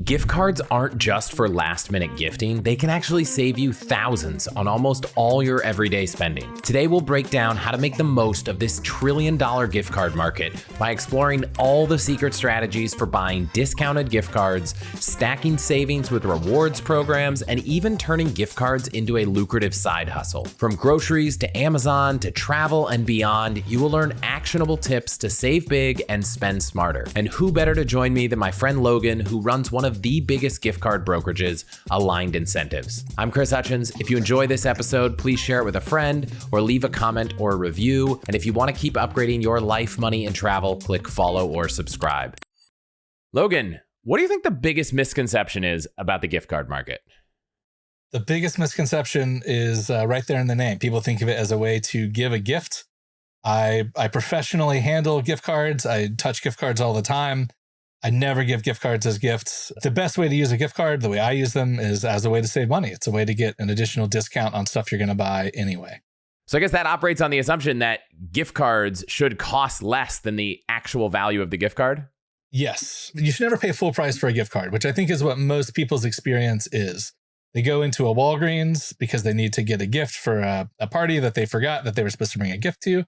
Gift cards aren't just for last-minute gifting. They can actually save you thousands on almost all your everyday spending. Today, we'll break down how to make the most of this trillion-dollar gift card market by exploring all the secret strategies for buying discounted gift cards, stacking savings with rewards programs, and even turning gift cards into a lucrative side hustle. From groceries to Amazon to travel and beyond, you will learn actionable tips to save big and spend smarter. And who better to join me than my friend Logan, who runs one of the biggest gift card brokerages, Aligned Incentives. I'm Chris Hutchins. If you enjoy this episode, please share it with a friend or leave a comment or a review. And if you want to keep upgrading your life, money, and travel, click follow or subscribe. Logan, what do you think the biggest misconception is about the gift card market? The biggest misconception is right there in the name. People think of it as a way to give a gift. I professionally handle gift cards. I touch gift cards all the time. I never give gift cards as gifts. The best way to use a gift card, the way I use them, is as a way to save money. It's a way to get an additional discount on stuff you're going to buy anyway. So I guess that operates on the assumption that gift cards should cost less than the actual value of the gift card? Yes. You should never pay full price for a gift card, which I think is what most people's experience is. They go into a Walgreens because they need to get a gift for a party that they forgot that they were supposed to bring a gift to.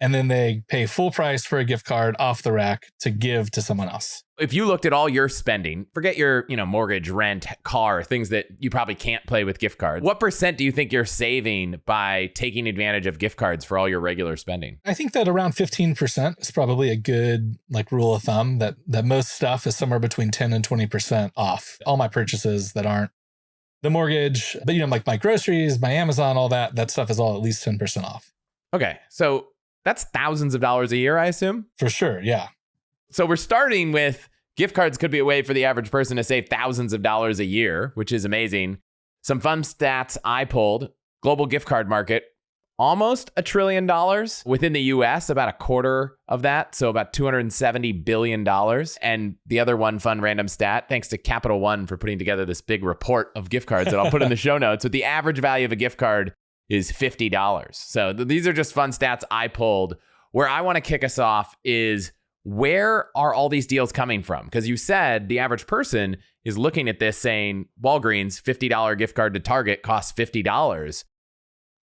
And then they pay full price for a gift card off the rack to give to someone else. If you looked at all your spending, forget your, mortgage, rent, car, things that you probably can't play with gift cards. What % do you think you're saving by taking advantage of gift cards for all your regular spending? I think that around 15% is probably a good rule of thumb, that most stuff is somewhere between 10 and 20% off. All my purchases that aren't the mortgage, but like my groceries, my Amazon, all that stuff is all at least 10% off. Okay, so that's thousands of dollars a year, I assume? For sure, yeah. So we're starting with gift cards could be a way for the average person to save thousands of dollars a year, which is amazing. Some fun stats I pulled. Global gift card market, almost $1 trillion. Within the US, about a quarter of that, so about $270 billion. And the other one fun random stat, thanks to Capital One for putting together this big report of gift cards that I'll put in the show notes, but the average value of a gift card is $50. So these are just fun stats I pulled. Where I want to kick us off is, where are all these deals coming from? Because you said the average person is looking at this saying, Walgreens, $50 gift card to Target costs $50.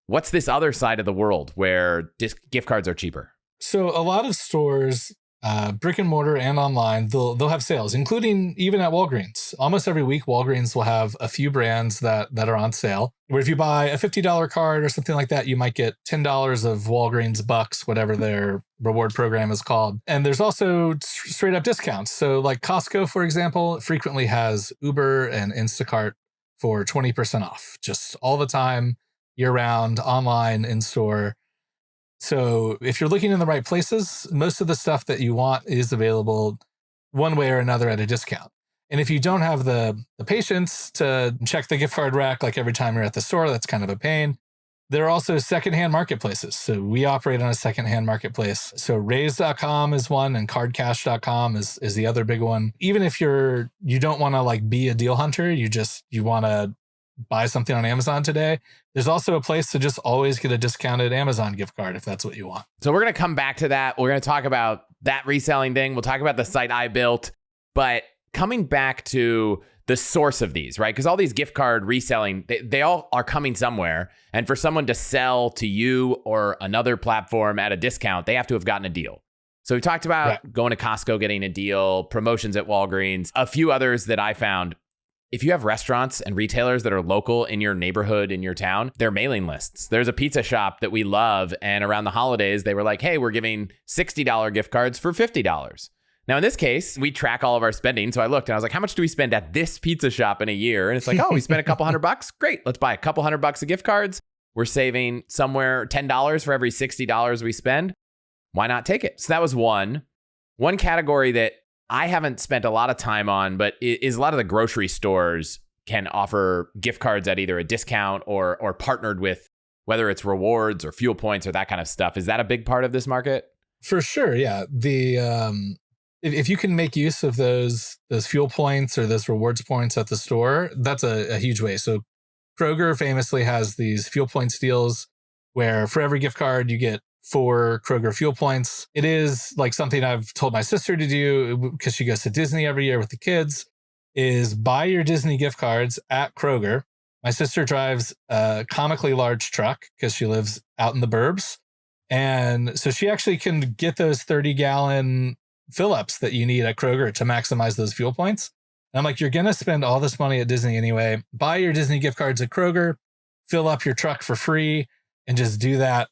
What's this other side of the world where gift cards are cheaper? So a lot of stores, brick and mortar and online, they'll have sales, including even at Walgreens. Almost every week, Walgreens will have a few brands that are on sale, where if you buy a $50 card or something like that, you might get $10 of Walgreens bucks, whatever their reward program is called. And there's also straight up discounts. So like Costco, for example, frequently has Uber and Instacart for 20% off, just all the time, year round, online, in store. So if you're looking in the right places, most of the stuff that you want is available one way or another at a discount. And if you don't have the patience to check the gift card rack every time you're at the store, that's kind of a pain. There are also secondhand marketplaces. So we operate on a secondhand marketplace. So raise.com is one, and cardcash.com is the other big one. Even if you don't want to be a deal hunter, you want to buy something on Amazon today, there's also a place to just always get a discounted Amazon gift card if that's what you want. So we're going to come back to that. We're going to talk about that reselling thing. We'll talk about the site I built, but coming back to the source of these, right? Because all these gift card reselling, they all are coming somewhere. And for someone to sell to you or another platform at a discount, they have to have gotten a deal. So we talked about going to Costco, getting a deal, promotions at Walgreens, a few others that I found. If you have restaurants and retailers that are local in your neighborhood, in your town, they're mailing lists. There's a pizza shop that we love, and around the holidays, they were like, hey, we're giving $60 gift cards for $50. Now, in this case, we track all of our spending. So I looked and I was like, how much do we spend at this pizza shop in a year? And it's like, oh, we spent a couple $100. Great. Let's buy a couple $100 of gift cards. We're saving somewhere $10 for every $60 we spend. Why not take it? So that was one category that I haven't spent a lot of time on, but is a lot of the grocery stores can offer gift cards at either a discount or partnered with, whether it's rewards or fuel points or that kind of stuff. Is that a big part of this market? For sure, yeah. If you can make use of those fuel points or those rewards points at the store, that's a huge way. So Kroger famously has these fuel points deals where for every gift card you get 4 Kroger fuel points. It is like something I've told my sister to do because she goes to Disney every year with the kids. is buy your Disney gift cards at Kroger. My sister drives a comically large truck because she lives out in the burbs. And so she actually can get those 30-gallon fill-ups that you need at Kroger to maximize those fuel points. And I'm like, you're going to spend all this money at Disney anyway. Buy your Disney gift cards at Kroger, fill up your truck for free, and just do that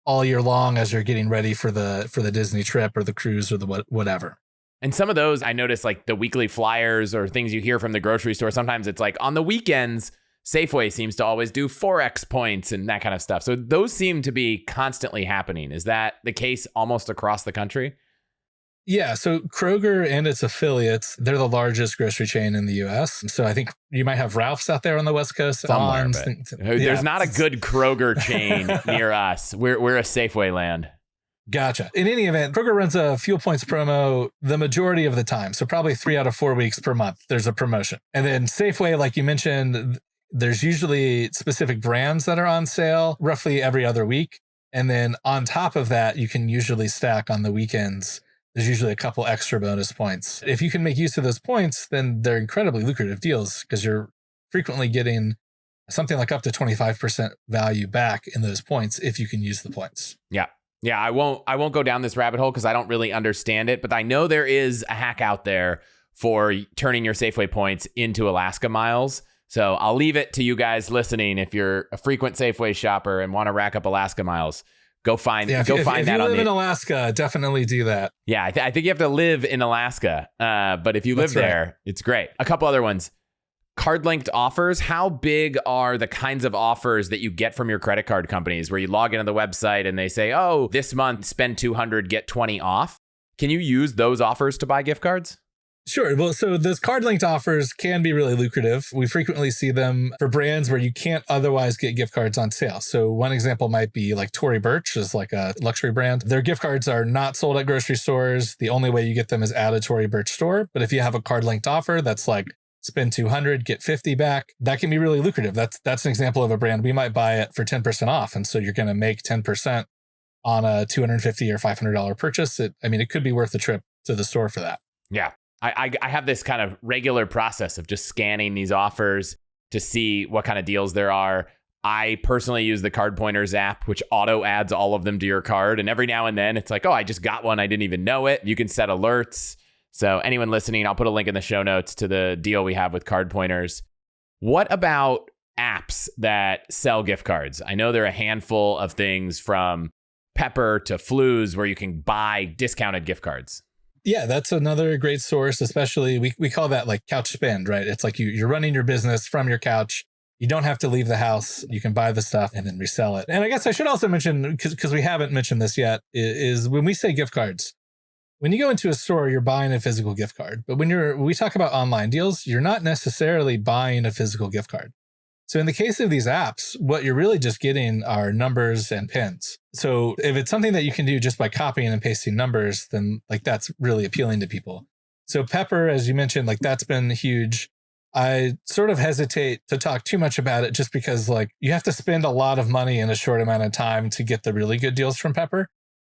all year long as you're getting ready for the Disney trip or the cruise or the whatever. And some of those, I notice like the weekly flyers or things you hear from the grocery store. Sometimes it's like on the weekends, Safeway seems to always do 4X points and that kind of stuff. So those seem to be constantly happening. Is that the case almost across the country? Yeah. So Kroger and its affiliates, they're the largest grocery chain in the US. So I think you might have Ralph's out there on the West Coast. Somewhere, there's not a good Kroger chain near us. We're a Safeway land. Gotcha. In any event, Kroger runs a fuel points promo the majority of the time. So probably 3 out of 4 weeks per month, there's a promotion. And then Safeway, like you mentioned, there's usually specific brands that are on sale roughly every other week. And then on top of that, you can usually stack on the weekends. There's usually a couple extra bonus points. If you can make use of those points, then they're incredibly lucrative deals because you're frequently getting something like up to 25% value back in those points if you can use the points. Yeah. Yeah, I won't go down this rabbit hole because I don't really understand it, but I know there is a hack out there for turning your Safeway points into Alaska miles. So I'll leave it to you guys listening. If you're a frequent Safeway shopper and want to rack up Alaska miles, go find that. If you live in Alaska, definitely do that. Yeah, I think you have to live in Alaska, but if you live there, it's great. A couple other ones. Card linked offers. How big are the kinds of offers that you get from your credit card companies where you log into the website and they say, oh, this month, spend $200, get 20 off? Can you use those offers to buy gift cards? Sure. Well, so those card linked offers can be really lucrative. We frequently see them for brands where you can't otherwise get gift cards on sale. So one example might be like Tory Burch is like a luxury brand. Their gift cards are not sold at grocery stores. The only way you get them is at a Tory Burch store. But if you have a card linked offer that's like spend 200, get 50 back, that can be really lucrative. That's an example of a brand. We might buy it for 10% off. And so you're going to make 10% on a $250 or $500 purchase. It could be worth the trip to the store for that. Yeah. I have this kind of regular process of just scanning these offers to see what kind of deals there are. I personally use the Card Pointers app, which auto adds all of them to your card. And every now and then it's like, oh, I just got one. I didn't even know it. You can set alerts. So anyone listening, I'll put a link in the show notes to the deal we have with Card Pointers. What about apps that sell gift cards? I know there are a handful of things from Pepper to Flues where you can buy discounted gift cards. Yeah, that's another great source, especially we call that like couch spend, right? It's like you're running your business from your couch. You don't have to leave the house. You can buy the stuff and then resell it. And I guess I should also mention, because we haven't mentioned this yet, is when we say gift cards, when you go into a store, you're buying a physical gift card. But when we talk about online deals, you're not necessarily buying a physical gift card. So in the case of these apps, what you're really just getting are numbers and pins. So if it's something that you can do just by copying and pasting numbers, then like that's really appealing to people. So Pepper, as you mentioned, like that's been huge. I sort of hesitate to talk too much about it just because like you have to spend a lot of money in a short amount of time to get the really good deals from Pepper.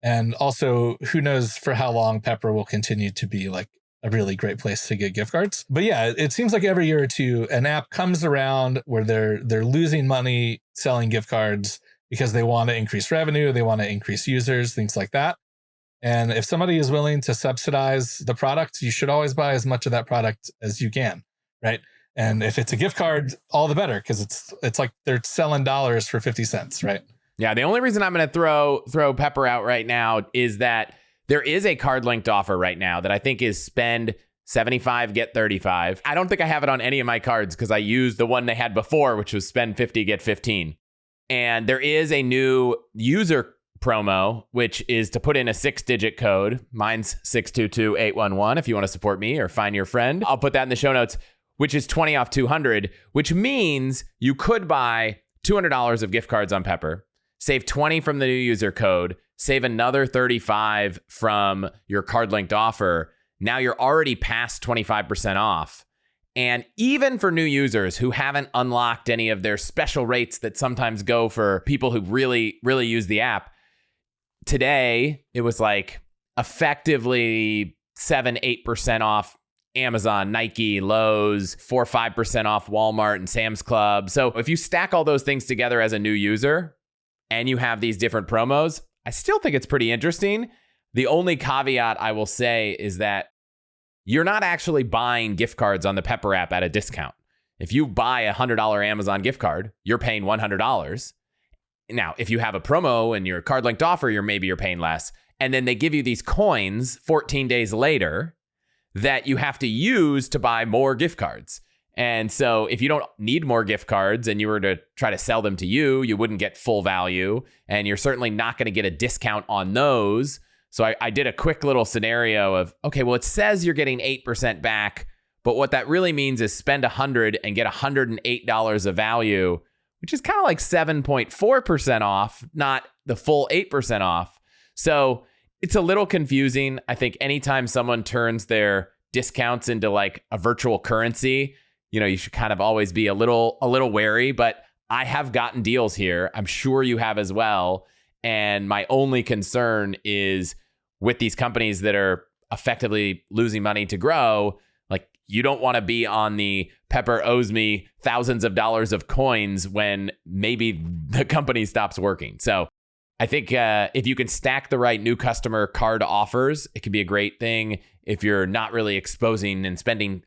And also, who knows for how long Pepper will continue to be like a really great place to get gift cards. But yeah, it seems like every year or two, an app comes around where they're losing money selling gift cards because they want to increase revenue, they want to increase users, things like that. And if somebody is willing to subsidize the product, you should always buy as much of that product as you can, right? And if it's a gift card, all the better, because it's like they're selling dollars for 50 cents, right? Yeah, the only reason I'm going to throw Pepper out right now is that there is a card linked offer right now that I think is spend 75, get 35. I don't think I have it on any of my cards because I used the one they had before, which was spend 50, get 15. And there is a new user promo, which is to put in a 6-digit code. Mine's 622811 if you want to support me or find your friend. I'll put that in the show notes, which is 20 off 200, which means you could buy $200 of gift cards on Pepper, save 20 from the new user code, save another 35 from your card linked offer. Now you're already past 25% off. And even for new users who haven't unlocked any of their special rates that sometimes go for people who really, really use the app, today it was like effectively 7-8% off Amazon, Nike, Lowe's, 4 or 5% off Walmart and Sam's Club. So if you stack all those things together as a new user and you have these different promos, I still think it's pretty interesting. The only caveat I will say is that you're not actually buying gift cards on the Pepper app at a discount. If you buy a $100 Amazon gift card, you're paying $100. Now, if you have a promo and your card linked offer, you're paying less. And then they give you these coins 14 days later that you have to use to buy more gift cards. And so if you don't need more gift cards and you were to try to sell them to you, you wouldn't get full value. And you're certainly not going to get a discount on those. So I did a quick little scenario of, okay, well, it says you're getting 8% back, but what that really means is spend $100 and get $108 of value, which is kind of like 7.4% off, not the full 8% off. So it's a little confusing. I think anytime someone turns their discounts into like a virtual currency, you should kind of always be a little wary, but I have gotten deals here. I'm sure you have as well. And my only concern is with these companies that are effectively losing money to grow, like you don't want to be on the Pepper owes me thousands of dollars of coins when maybe the company stops working. So I think if you can stack the right new customer card offers, it can be a great thing. If you're not really exposing and spending,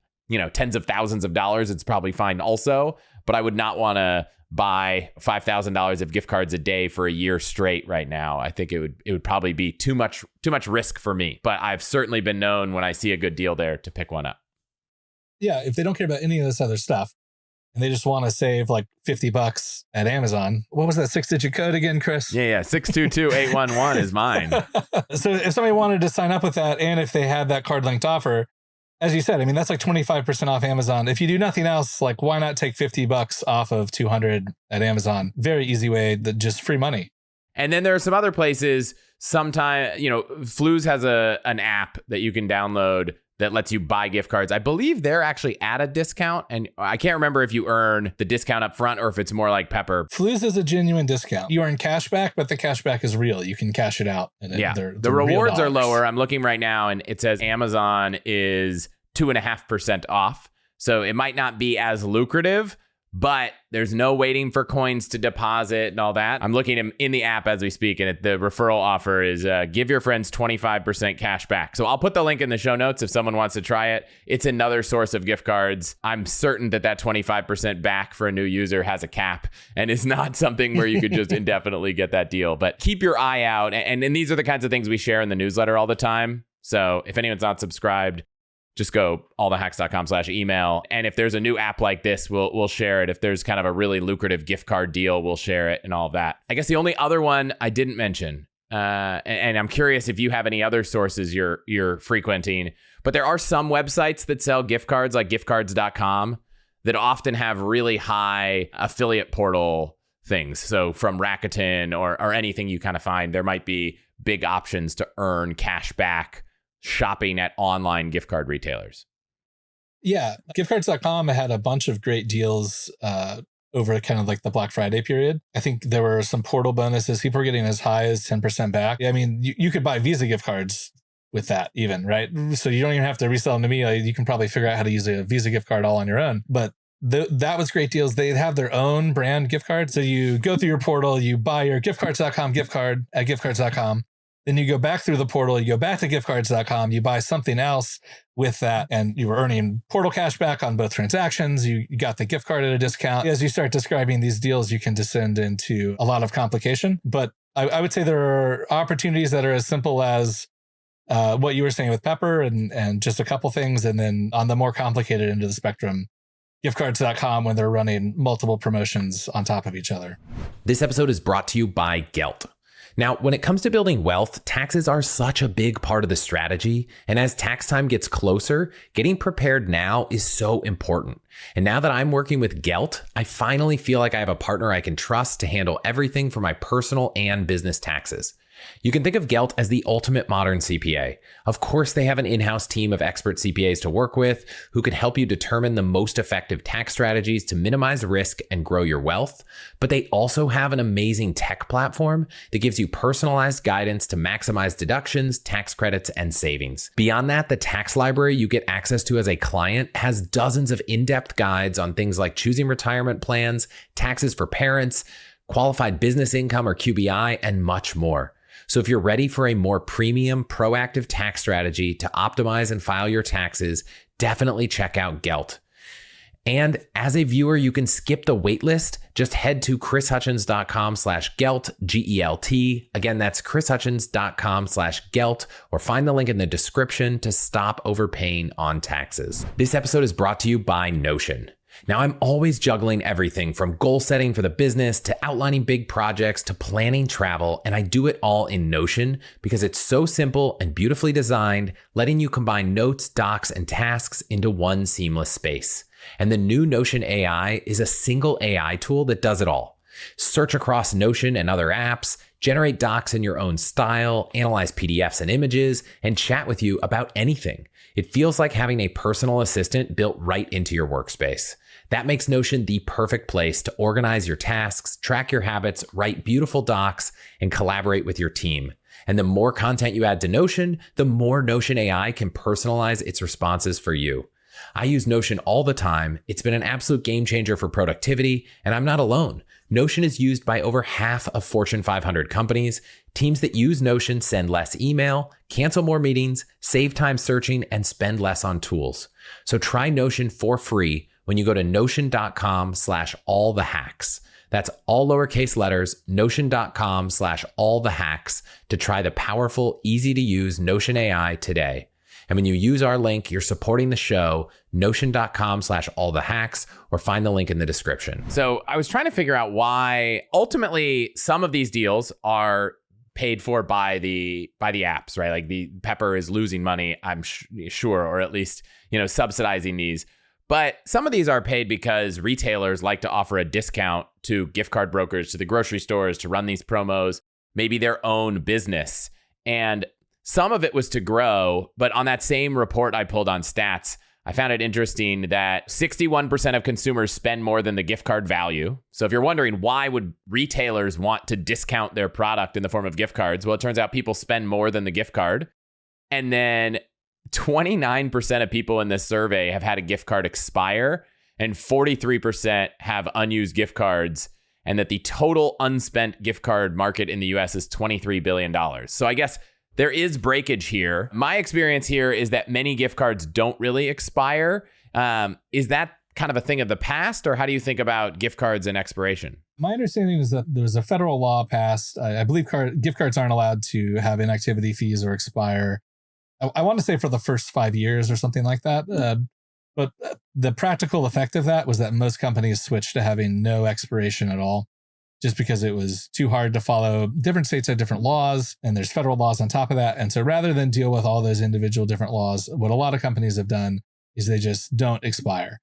tens of thousands of dollars, it's probably fine also. But I would not want to buy $5,000 of gift cards a day for a year straight right now. I think it would probably be too much risk for me. But I've certainly been known when I see a good deal there to pick one up. Yeah, if they don't care about any of this other stuff and they just want to save like $50 at Amazon, what was that 6-digit code again, Chris? Yeah, 622811 is mine. So if somebody wanted to sign up with that and if they had that card linked offer, as you said, I mean, that's like 25% off Amazon. If you do nothing else, like why not take $50 off of $200 at Amazon? Very easy way, that just free money. And then there are some other places. Sometimes, Flues has an app that you can download that lets you buy gift cards. I believe they're actually at a discount. And I can't remember if you earn the discount up front or if it's more like Pepper. Flues is a genuine discount. You earn cash back, but the cash back is real. You can cash it out. And the rewards are lower. I'm looking right now and it says Amazon is 2.5% off. So it might not be as lucrative, but there's no waiting for coins to deposit and all that. I'm looking in the app as we speak, and the referral offer is give your friends 25% cash back. So I'll put the link in the show notes if someone wants to try it. It's another source of gift cards. I'm certain that 25% back for a new user has a cap and is not something where you could just indefinitely get that deal. But keep your eye out. And these are the kinds of things we share in the newsletter all the time. So if anyone's not subscribed, just go allthehacks.com/email. And if there's a new app like this, we'll share it. If there's kind of a really lucrative gift card deal, we'll share it and all of that. I guess the only other one I didn't mention, and I'm curious if you have any other sources you're frequenting, but there are some websites that sell gift cards like giftcards.com that often have really high affiliate portal things. So from Rakuten or anything you kind of find, there might be big options to earn cash back shopping at online gift card retailers. Yeah, giftcards.com had a bunch of great deals over kind of like the Black Friday period. I think there were some portal bonuses. People were getting as high as 10% back. I mean, you could buy Visa gift cards with that even, right? So you don't even have to resell them to me. You can probably figure out how to use a Visa gift card all on your own. But that was great deals. They have their own brand gift card. So you go through your portal, you buy your giftcards.com gift card at giftcards.com. Then you go back through the portal, you go back to giftcards.com, you buy something else with that, and you were earning portal cash back on both transactions. You got the gift card at a discount. As you start describing these deals, you can descend into a lot of complication. But I would say there are opportunities that are as simple as what you were saying with Pepper and just a couple things. And then on the more complicated end of the spectrum, giftcards.com when they're running multiple promotions on top of each other. This episode is brought to you by Gelt. Now, when it comes to building wealth, taxes are such a big part of the strategy. And as tax time gets closer, getting prepared now is so important. And now that I'm working with Gelt, I finally feel like I have a partner I can trust to handle everything for my personal and business taxes. You can think of Gelt as the ultimate modern CPA. Of course, they have an in-house team of expert CPAs to work with who can help you determine the most effective tax strategies to minimize risk and grow your wealth. But they also have an amazing tech platform that gives you personalized guidance to maximize deductions, tax credits, and savings. Beyond that, the tax library you get access to as a client has dozens of in-depth guides on things like choosing retirement plans, taxes for parents, qualified business income or QBI, and much more. So if you're ready for a more premium, proactive tax strategy to optimize and file your taxes, definitely check out Gelt. And as a viewer, you can skip the waitlist. Just head to chrishutchins.com/Gelt, G-E-L-T. Again, that's chrishutchins.com/Gelt, or find the link in the description to stop overpaying on taxes. This episode is brought to you by Notion. Now, I'm always juggling everything from goal setting for the business to outlining big projects to planning travel, and I do it all in Notion because it's so simple and beautifully designed, letting you combine notes, docs, and tasks into one seamless space. And the new Notion AI is a single AI tool that does it all. Search across Notion and other apps, generate docs in your own style, analyze PDFs and images, and chat with you about anything. It feels like having a personal assistant built right into your workspace. That makes Notion the perfect place to organize your tasks, track your habits, write beautiful docs, and collaborate with your team. And the more content you add to Notion, the more Notion AI can personalize its responses for you. I use Notion all the time. It's been an absolute game changer for productivity, and I'm not alone. Notion is used by over half of Fortune 500 companies. Teams that use Notion send less email, cancel more meetings, save time searching, and spend less on tools. So try Notion for free when you go to notion.com/allthehacks. That's all lowercase letters, notion.com/allthehacks to try the powerful, easy to use Notion AI today. And when you use our link, you're supporting the show, notion.com/allthehacks, or find the link in the description. So I was trying to figure out why ultimately some of these deals are paid for by the apps, right? Like the Pepper is losing money, I'm sure, or at least, subsidizing these. But some of these are paid because retailers like to offer a discount to gift card brokers, to the grocery stores, to run these promos, maybe their own business. And some of it was to grow, but on that same report I pulled on stats, I found it interesting that 61% of consumers spend more than the gift card value. So if you're wondering why would retailers want to discount their product in the form of gift cards, well, it turns out people spend more than the gift card. And then 29% of people in this survey have had a gift card expire, and 43% have unused gift cards, and that the total unspent gift card market in the US is $23 billion. So I guess there is breakage here. My experience here is that many gift cards don't really expire. Is that kind of a thing of the past, or how do you think about gift cards and expiration? My understanding is that there was a federal law passed. I believe gift cards aren't allowed to have inactivity fees or expire. I want to say for the first 5 years or something like that. But the practical effect of that was that most companies switched to having no expiration at all, just because it was too hard to follow. Different states have different laws, and there's federal laws on top of that. And so rather than deal with all those individual different laws, what a lot of companies have done is they just don't expire.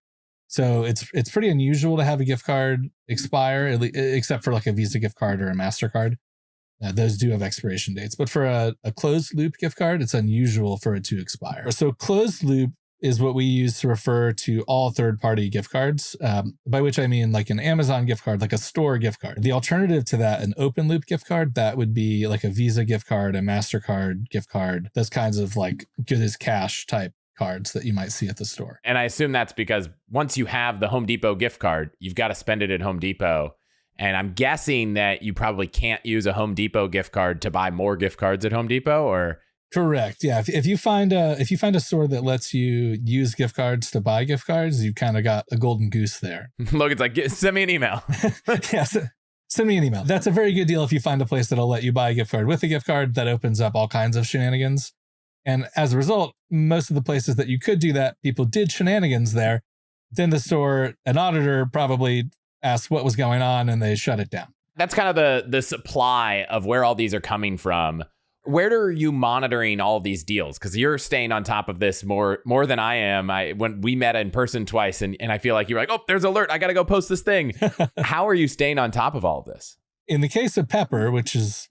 So it's pretty unusual to have a gift card expire, except for like a Visa gift card or a MasterCard. Those do have expiration dates. But for a closed loop gift card, it's unusual for it to expire. So closed loop is what we use to refer to all third-party gift cards, by which I mean like an Amazon gift card, like a store gift card. The alternative to that, an open loop gift card, that would be like a Visa gift card, a MasterCard gift card, those kinds of like good as cash type cards that you might see at the store. And I assume that's because once you have the Home Depot gift card, you've got to spend it at Home Depot. And I'm guessing that you probably can't use a Home Depot gift card to buy more gift cards at Home Depot, or... Correct. Yeah. If you find a store that lets you use gift cards to buy gift cards, you've kind of got a golden goose there. Logan's like, send me an email. Yes. Send me an email. That's a very good deal if you find a place that'll let you buy a gift card with a gift card. That opens up all kinds of shenanigans. And as a result, most of the places that you could do that, people did shenanigans there. Then the store, an auditor probably asked what was going on, and they shut it down. That's kind of the supply of where all these are coming from. Where are you monitoring all of these deals? Because you're staying on top of this more than I am. When we met in person twice, and I feel like you're like, oh, there's an alert. I got to go post this thing. How are you staying on top of all of this? In the case of Pepper, which is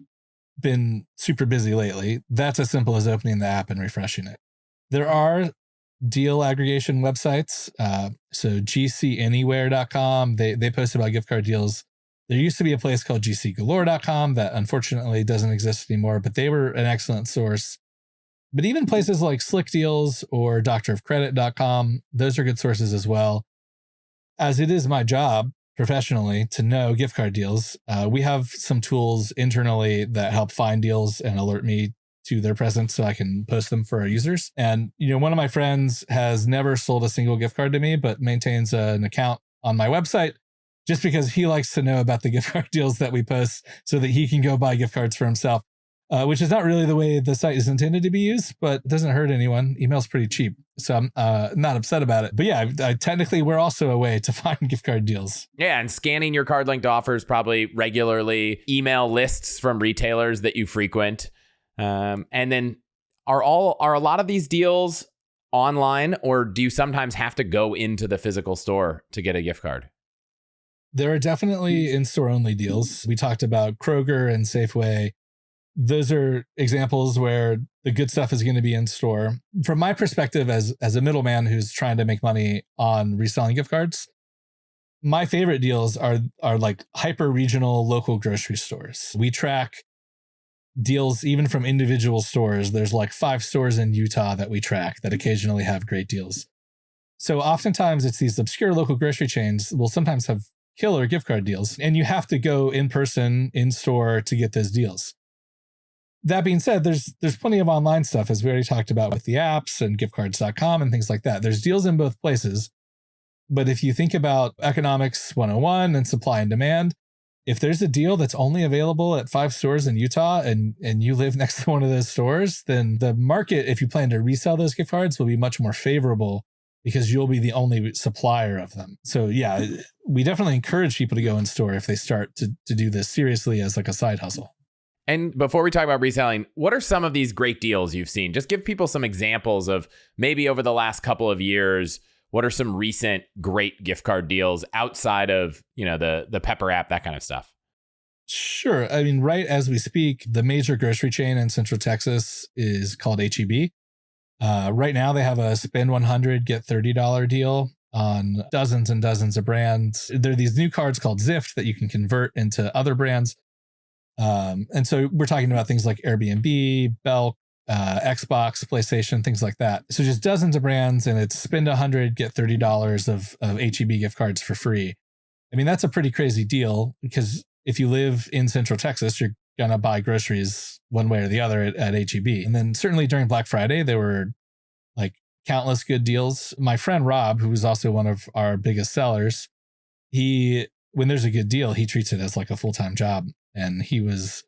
been super busy lately, that's as simple as opening the app and refreshing it. There are deal aggregation websites. So gcanywhere.com, they post about gift card deals. There used to be a place called gcgalore.com that unfortunately doesn't exist anymore, but they were an excellent source. But even places like Slick Deals or doctorofcredit.com, those are good sources as well. As it is my job professionally to know gift card deals, we have some tools internally that help find deals and alert me to their presence so I can post them for our users. And, one of my friends has never sold a single gift card to me, but maintains an account on my website just because he likes to know about the gift card deals that we post so that he can go buy gift cards for himself, which is not really the way the site is intended to be used, but it doesn't hurt anyone. Email's pretty cheap, so I'm not upset about it. But yeah, technically, we're also a way to find gift card deals. Yeah, and scanning your card linked offers probably regularly, email lists from retailers that you frequent. And then are a lot of these deals online, or do you sometimes have to go into the physical store to get a gift card? There are definitely in-store only deals. We talked about Kroger and Safeway. Those are examples where the good stuff is going to be in store. From my perspective as a middleman who's trying to make money on reselling gift cards, my favorite deals are like hyper regional local grocery stores. We track deals even from individual stores. There's like 5 stores in Utah that we track that occasionally have great deals. So oftentimes it's these obscure local grocery chains will sometimes have killer gift card deals, and you have to go in person in store to get those deals. That being said, there's plenty of online stuff, as we already talked about with the apps and giftcards.com and things like that. There's deals in both places. But if you think about economics 101 and supply and demand, if there's a deal that's only available at 5 stores in Utah and you live next to one of those stores, then the market, if you plan to resell those gift cards, will be much more favorable because you'll be the only supplier of them. So yeah, we definitely encourage people to go in store if they start to do this seriously as like a side hustle. And before we talk about reselling, what are some of these great deals you've seen? Just give people some examples of maybe over the last couple of years, what are some recent great gift card deals outside of, the Pepper app, that kind of stuff? Sure. I mean, right as we speak, the major grocery chain in Central Texas is called H-E-B. Right now, they have a spend $100, get $30 deal on dozens and dozens of brands. There are these new cards called Zift that you can convert into other brands. And so we're talking about things like Airbnb, Belk, Xbox, PlayStation, things like that. So just dozens of brands, and it's spend $100, get $30 of H-E-B gift cards for free. I mean, that's a pretty crazy deal because if you live in Central Texas, you're going to buy groceries one way or the other at H-E-B. And then certainly during Black Friday, there were like countless good deals. My friend Rob, who was also one of our biggest sellers, when there's a good deal, he treats it as like a full-time job. And he was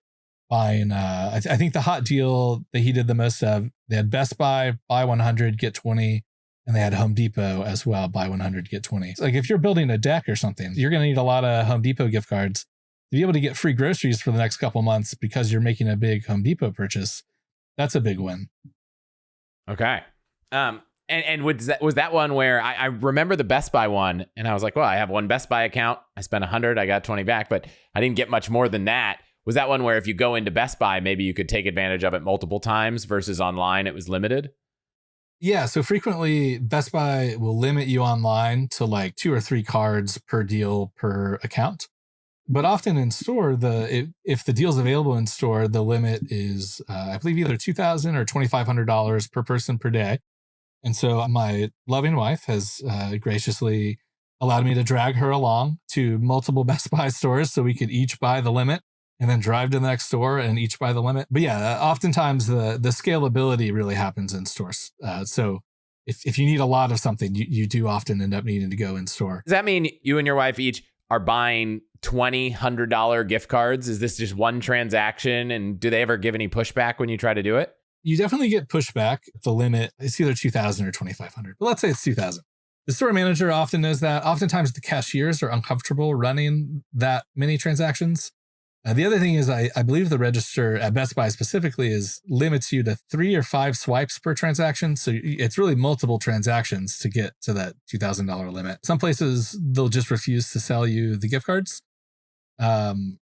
buying, I think the hot deal that he did the most of, they had Best Buy, buy 100, get 20. And they had Home Depot as well, buy 100, get 20. So like if you're building a deck or something, you're going to need a lot of Home Depot gift cards to be able to get free groceries for the next couple months because you're making a big Home Depot purchase. That's a big win. Okay. And was that one where I remember the Best Buy one, and I was like, well, I have one Best Buy account. I spent 100, I got 20 back, but I didn't get much more than that. Was that one where if you go into Best Buy, maybe you could take advantage of it multiple times versus online, it was limited? Yeah, so frequently Best Buy will limit you online to like 2 or 3 cards per deal per account. But often in store, if the deal's available in store, the limit is, I believe, either $2,000 or $2,500 per person per day. And so my loving wife has graciously allowed me to drag her along to multiple Best Buy stores so we could each buy the limit and then drive to the next store and each buy the limit. But yeah, oftentimes the scalability really happens in stores. So if you need a lot of something, you do often end up needing to go in store. Does that mean you and your wife each are buying $100 gift cards? Is this just one transaction? And do they ever give any pushback when you try to do it? You definitely get pushback. The limit is either $2,000 or $2,500, but let's say it's $2,000. The store manager often knows that. Oftentimes the cashiers are uncomfortable running that many transactions. The other thing is I believe the register at Best Buy specifically limits you to 3 or 5 swipes per transaction. So it's really multiple transactions to get to that $2,000 limit. Some places they'll just refuse to sell you the gift cards. And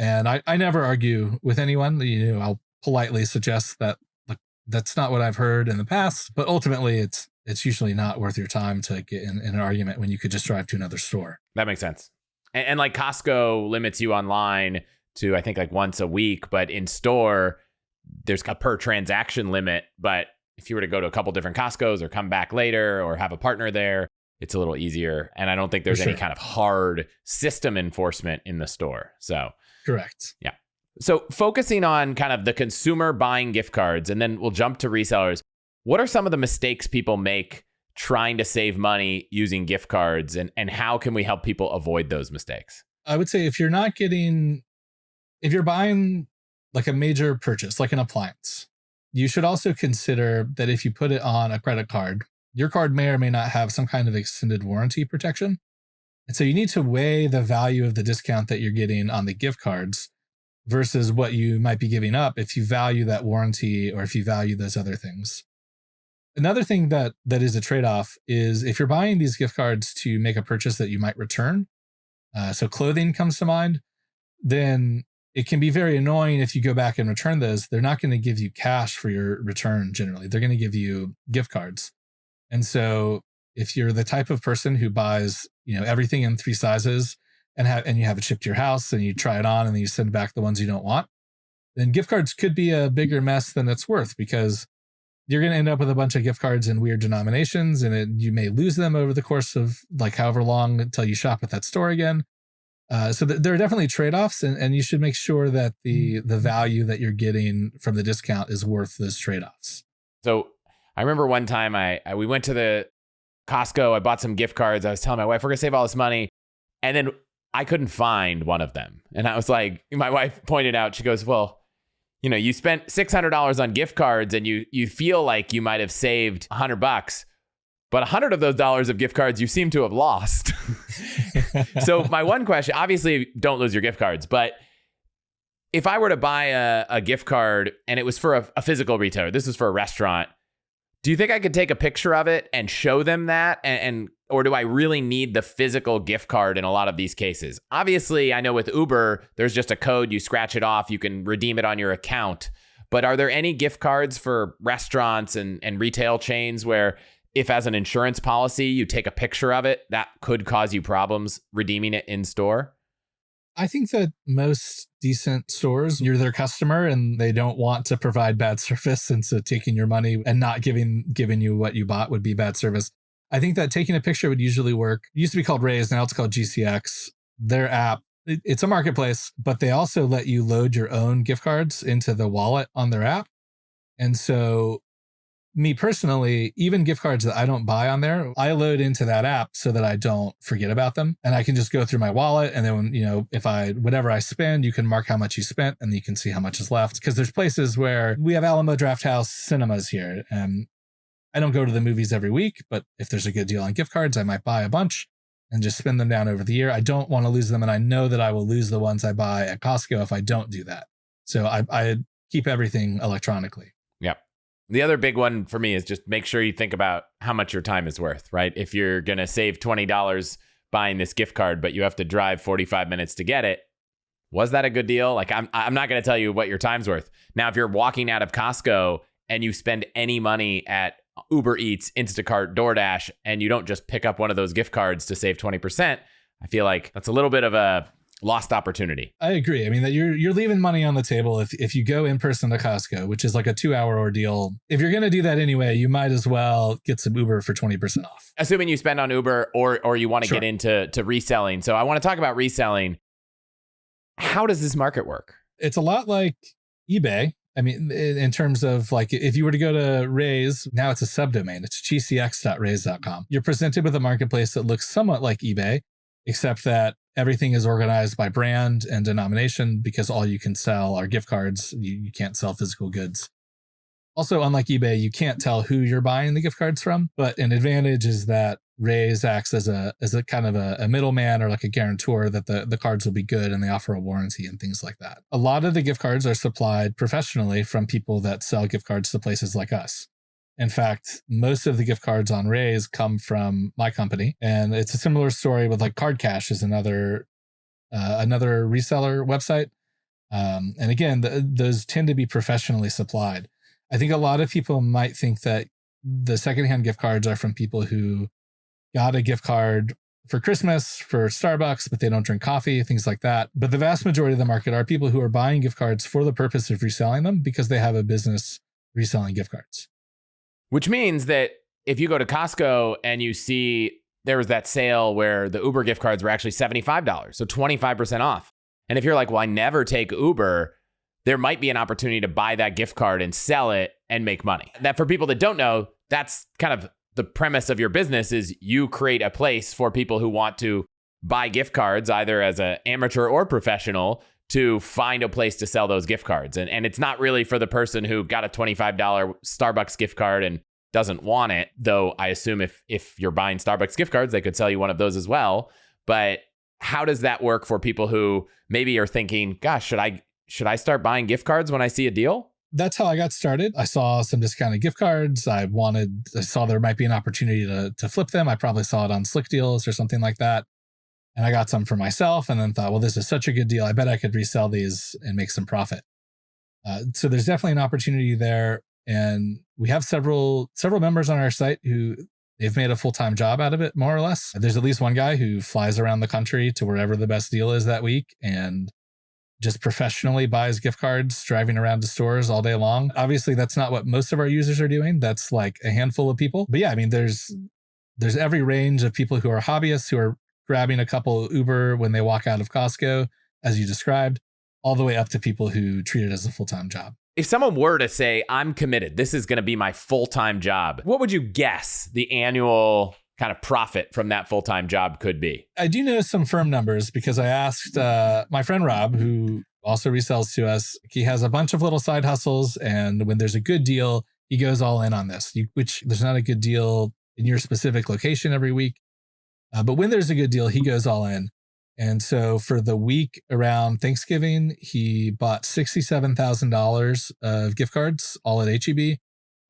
And I never argue with anyone. You know, I'll politely suggest that like that's not what I've heard in the past, but ultimately it's usually not worth your time to get in an argument when you could just drive to another store. That makes sense. And like Costco limits you online to, I think, like once a week, but in store, there's a per transaction limit. But if you were to go to a couple different Costco's or come back later or have a partner there, it's a little easier. And I don't think there's any kind of hard system enforcement in the store. So correct. Yeah. So focusing on kind of the consumer buying gift cards, and then we'll jump to resellers. What are some of the mistakes people make trying to save money using gift cards, and how can we help people avoid those mistakes? I would say if you're buying like a major purchase, like an appliance, you should also consider that if you put it on a credit card, your card may or may not have some kind of extended warranty protection. And so you need to weigh the value of the discount that you're getting on the gift cards versus what you might be giving up if you value that warranty or if you value those other things. Another thing that is a trade-off is if you're buying these gift cards to make a purchase that you might return, so clothing comes to mind, then it can be very annoying if you go back and return those. They're not going to give you cash for your return generally. They're going to give you gift cards. And so if you're the type of person who buys, you know, everything in 3 sizes and you have it shipped to your house and you try it on and then you send back the ones you don't want, then gift cards could be a bigger mess than it's worth, because you're going to end up with a bunch of gift cards in weird denominations, and you may lose them over the course of like however long until you shop at that store again. So there are definitely trade-offs, and you should make sure that the value that you're getting from the discount is worth those trade-offs. So I remember one time we went to the Costco. I bought some gift cards. I was telling my wife, we're going to save all this money. And then I couldn't find one of them. And I was like, my wife pointed out, she goes, well, you know, you spent $600 on gift cards and you feel like you might have saved $100, but 100 of those dollars of gift cards you seem to have lost. So my one question, obviously don't lose your gift cards, but if I were to buy a gift card and it was for a physical retailer, this is for a restaurant, do you think I could take a picture of it and show them that? Or do I really need the physical gift card in a lot of these cases? Obviously, I know with Uber, there's just a code, you scratch it off, you can redeem it on your account. But are there any gift cards for restaurants and retail chains where if as an insurance policy, you take a picture of it, that could cause you problems redeeming it in store? I think that most decent stores, you're their customer and they don't want to provide bad service. And so taking your money and not giving you what you bought would be bad service. I think that taking a picture would usually work. It used to be called Raise, now it's called GCX. Their app, it's a marketplace, but they also let you load your own gift cards into the wallet on their app. And so me personally, even gift cards that I don't buy on there, I load into that app so that I don't forget about them. And I can just go through my wallet. And then when, you know, whatever I spend, you can mark how much you spent and you can see how much is left. Because there's places where we have Alamo Drafthouse cinemas here. And I don't go to the movies every week, but if there's a good deal on gift cards, I might buy a bunch and just spend them down over the year. I don't want to lose them. And I know that I will lose the ones I buy at Costco if I don't do that. So I keep everything electronically. Yep. The other big one for me is just make sure you think about how much your time is worth, right? If you're going to save $20 buying this gift card, but you have to drive 45 minutes to get it, was that a good deal? Like, I'm not going to tell you what your time's worth. Now, if you're walking out of Costco and you spend any money at Uber Eats, Instacart, DoorDash, and you don't just pick up one of those gift cards to save 20%, I feel like that's a little bit of a lost opportunity. I agree. I mean, that you're leaving money on the table if you go in person to Costco, which is like a 2-hour ordeal. If you're going to do that anyway, you might as well get some Uber for 20% off. Assuming you spend on Uber or you want to get into reselling. So I want to talk about reselling. How does this market work? It's a lot like eBay. I mean, in terms of like, if you were to go to Raise, now it's a subdomain. It's gcx.raise.com. You're presented with a marketplace that looks somewhat like eBay, except that everything is organized by brand and denomination because all you can sell are gift cards. You can't sell physical goods. Also, unlike eBay, you can't tell who you're buying the gift cards from. But an advantage is that Raise acts as a kind of a middleman or like a guarantor that the cards will be good and they offer a warranty and things like that. A lot of the gift cards are supplied professionally from people that sell gift cards to places like us. In fact, most of the gift cards on Raise come from my company. And it's a similar story with like Card Cash is another reseller website. And again, those tend to be professionally supplied. I think a lot of people might think that the secondhand gift cards are from people who got a gift card for Christmas for Starbucks, but they don't drink coffee, things like that. But the vast majority of the market are people who are buying gift cards for the purpose of reselling them because they have a business reselling gift cards. Which means that if you go to Costco and you see there was that sale where the Uber gift cards were actually $75, so 25% off. And if you're like, well, I never take Uber, there might be an opportunity to buy that gift card and sell it and make money. That for people that don't know, that's kind of the premise of your business is you create a place for people who want to buy gift cards, either as an amateur or professional, to find a place to sell those gift cards. And it's not really for the person who got a $25 Starbucks gift card and doesn't want it, though I assume if you're buying Starbucks gift cards, they could sell you one of those as well. But how does that work for people who maybe are thinking, gosh, should I start buying gift cards when I see a deal? That's how I got started. I saw some discounted gift cards. I saw there might be an opportunity to flip them. I probably saw it on Slick Deals or something like that. And I got some for myself and then thought, well, this is such a good deal. I bet I could resell these and make some profit. So there's definitely an opportunity there. And we have several members on our site who they've made a full-time job out of it, more or less. There's at least one guy who flies around the country to wherever the best deal is that week and just professionally buys gift cards, driving around to stores all day long. Obviously, that's not what most of our users are doing. That's like a handful of people. But yeah, I mean, there's every range of people who are hobbyists who are grabbing a couple Uber when they walk out of Costco, as you described, all the way up to people who treat it as a full-time job. If someone were to say, I'm committed, this is going to be my full-time job, what would you guess the annual kind of profit from that full-time job could be? I do know some firm numbers because I asked my friend Rob, who also resells to us. He has a bunch of little side hustles, and when there's a good deal, he goes all in on this, which there's not a good deal in your specific location every week. But when there's a good deal, he goes all in. And so for the week around Thanksgiving, he bought $67,000 of gift cards, all at H-E-B.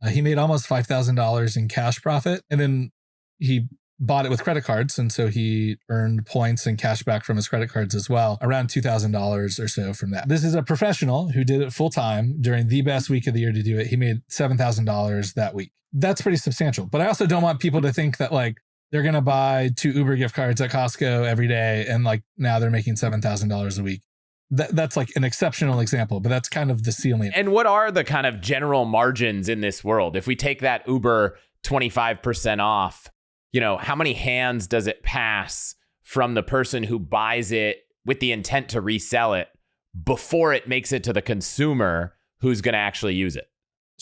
He made almost $5,000 in cash profit. And then he bought it with credit cards. And so he earned points and cash back from his credit cards as well, around $2,000 or so from that. This is a professional who did it full time during the best week of the year to do it. He made $7,000 that week. That's pretty substantial. But I also don't want people to think that like, they're going to buy 2 Uber gift cards at Costco every day. And like now they're making $7,000 a week. That's like an exceptional example, but that's kind of the ceiling. And what are the kind of general margins in this world? If we take that Uber 25% off, how many hands does it pass from the person who buys it with the intent to resell it before it makes it to the consumer who's going to actually use it?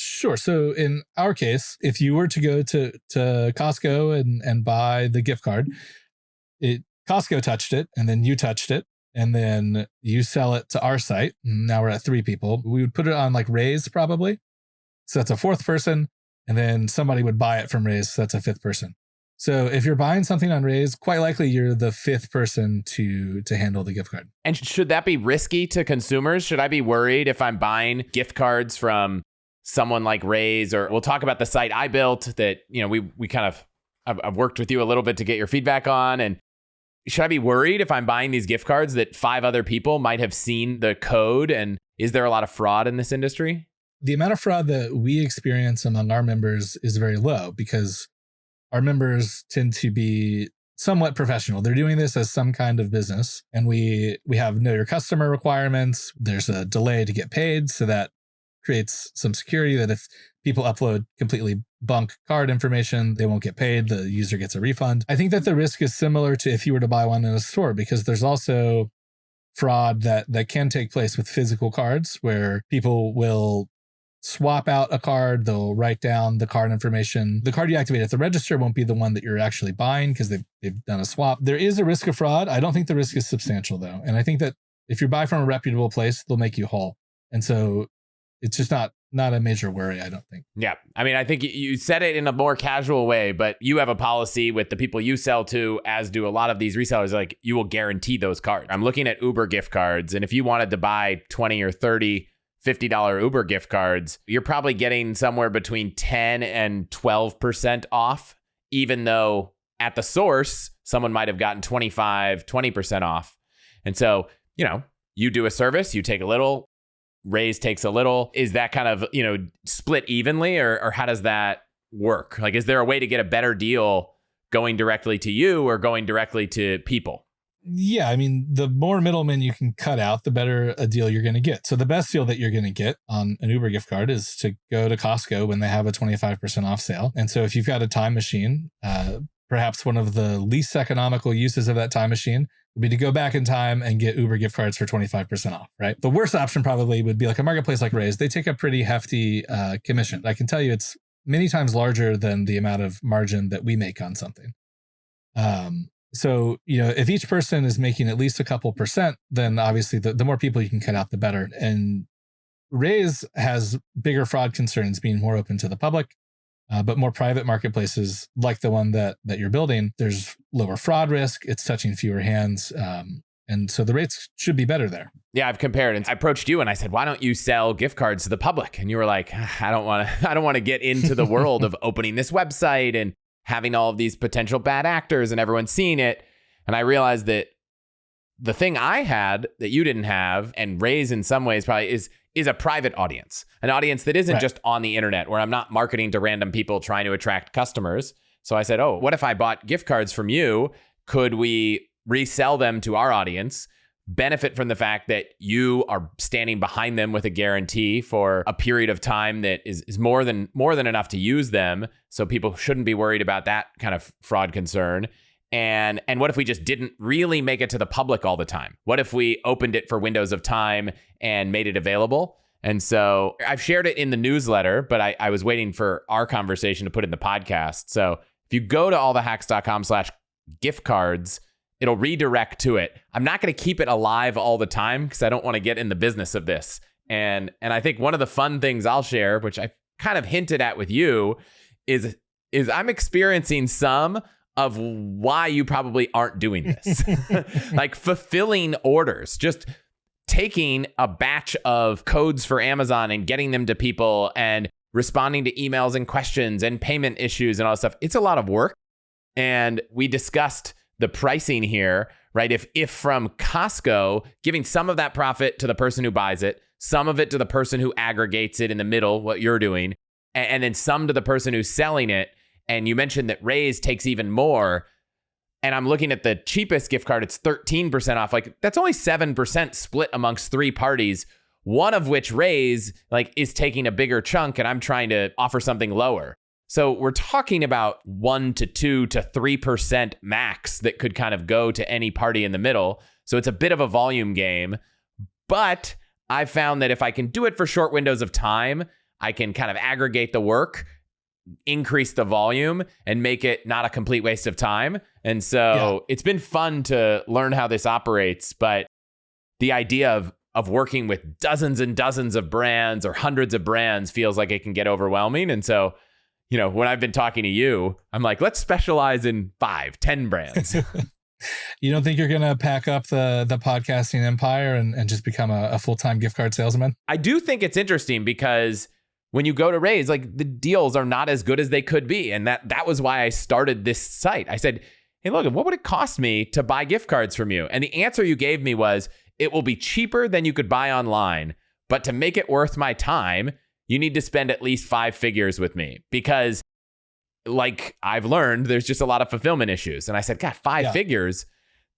Sure. So in our case, if you were to go to Costco and buy the gift card, Costco touched it and then you touched it and then you sell it to our site. Now we're at 3 people. We would put it on like Raise probably. So that's a 4th person. And then somebody would buy it from Raise. So that's a 5th person. So if you're buying something on Raise, quite likely you're the 5th person to handle the gift card. And should that be risky to consumers? Should I be worried if I'm buying gift cards from someone like Raise, or we'll talk about the site I built that, we kind of, I've worked with you a little bit to get your feedback on. And should I be worried if I'm buying these gift cards that 5 other people might have seen the code? And is there a lot of fraud in this industry? The amount of fraud that we experience among our members is very low because our members tend to be somewhat professional. They're doing this as some kind of business. And we have know your customer requirements. There's a delay to get paid, so that creates some security that if people upload completely bunk card information, they won't get paid. The user gets a refund. I think that the risk is similar to if you were to buy one in a store, because there's also fraud that can take place with physical cards where people will swap out a card. They'll write down the card information. The card you activate at the register won't be the one that you're actually buying because they've done a swap. There is a risk of fraud. I don't think the risk is substantial though. And I think that if you buy from a reputable place, they'll make you whole. And so it's just not a major worry, I don't think. Yeah. I mean, I think you said it in a more casual way, but you have a policy with the people you sell to, as do a lot of these resellers, like you will guarantee those cards. I'm looking at Uber gift cards, and if you wanted to buy 20 or 30, $50 Uber gift cards, you're probably getting somewhere between 10 and 12% off, even though at the source, someone might have gotten 25, 20% off. And so, you do a service, you take a little, Raise takes a little. Is that kind of, split evenly, or how does that work? Like, is there a way to get a better deal going directly to you or going directly to people? Yeah, I mean, the more middlemen you can cut out, the better a deal you're going to get. So the best deal that you're going to get on an Uber gift card is to go to Costco when they have a 25% off sale. And so if you've got a time machine, perhaps one of the least economical uses of that time machine would be to go back in time and get Uber gift cards for 25% off, right? The worst option probably would be like a marketplace like Raise. They take a pretty hefty commission. I can tell you it's many times larger than the amount of margin that we make on something. So, if each person is making at least a couple percent, then obviously the more people you can cut out, the better. And Raise has bigger fraud concerns being more open to the public. But more private marketplaces like the one that you're building, there's lower fraud risk. It's touching fewer hands. And so the rates should be better there. Yeah, I've compared, and I approached you and I said, why don't you sell gift cards to the public? And you were like, I don't want to get into the world of opening this website and having all of these potential bad actors and everyone seeing it. And I realized that the thing I had that you didn't have, and Raise in some ways probably is a private audience, an audience that isn't just on the internet, where I'm not marketing to random people trying to attract customers. So I said, what if I bought gift cards from you? Could we resell them to our audience, benefit from the fact that you are standing behind them with a guarantee for a period of time that is more than enough to use them, so people shouldn't be worried about that kind of fraud concern. And what if we just didn't really make it to the public all the time? What if we opened it for windows of time and made it available? And so I've shared it in the newsletter, but I was waiting for our conversation to put in the podcast. So if you go to allthehacks.com/gift cards, it'll redirect to it. I'm not going to keep it alive all the time because I don't want to get in the business of this. And I think one of the fun things I'll share, which I kind of hinted at with you, is I'm experiencing some of why you probably aren't doing this. Like fulfilling orders, just taking a batch of codes for Amazon and getting them to people and responding to emails and questions and payment issues and all that stuff. It's a lot of work. And we discussed the pricing here, right? If from Costco, giving some of that profit to the person who buys it, some of it to the person who aggregates it in the middle, what you're doing, and then some to the person who's selling it. And you mentioned that Raise takes even more. And I'm looking at the cheapest gift card, it's 13% off. Like, that's only 7% split amongst three parties, one of which Raise is taking a bigger chunk, and I'm trying to offer something lower. So we're talking about 1 to 2 to 3% max that could kind of go to any party in the middle. So it's a bit of a volume game. But I've found that if I can do it for short windows of time, I can kind of aggregate the work, increase the volume, and make it not a complete waste of time. And so It's been fun to learn how this operates. But the idea of working with dozens and dozens of brands or hundreds of brands feels like it can get overwhelming. And so, when I've been talking to you, I'm like, let's specialize in 5, 10 brands. You don't think you're going to pack up the podcasting empire and just become a full-time gift card salesman? I do think it's interesting because when you go to Raise, the deals are not as good as they could be. And that was why I started this site. I said, hey, Logan, what would it cost me to buy gift cards from you? And the answer you gave me was, it will be cheaper than you could buy online. But to make it worth my time, you need to spend at least 5 figures with me, because like I've learned, there's just a lot of fulfillment issues. And I said, God, 5 figures,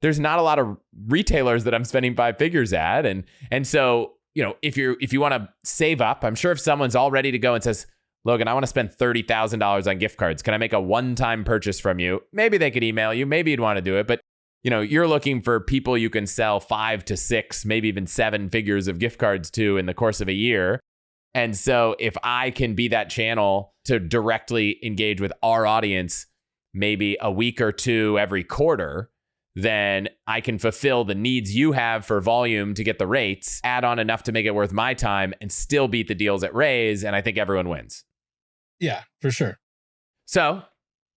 there's not a lot of retailers that I'm spending 5 figures at. And so, if you want to save up, I'm sure if someone's all ready to go and says, Logan, I want to spend $30,000 on gift cards, can I make a one-time purchase from you? Maybe they could email you, maybe you'd want to do it. But you're looking for people you can sell 5 to 6, maybe even 7 figures of gift cards to in the course of a year. And so if I can be that channel to directly engage with our audience, maybe a week or 2 every quarter, then I can fulfill the needs you have for volume to get the rates, add on enough to make it worth my time, and still beat the deals at Raise. And I think everyone wins. Yeah, for sure. So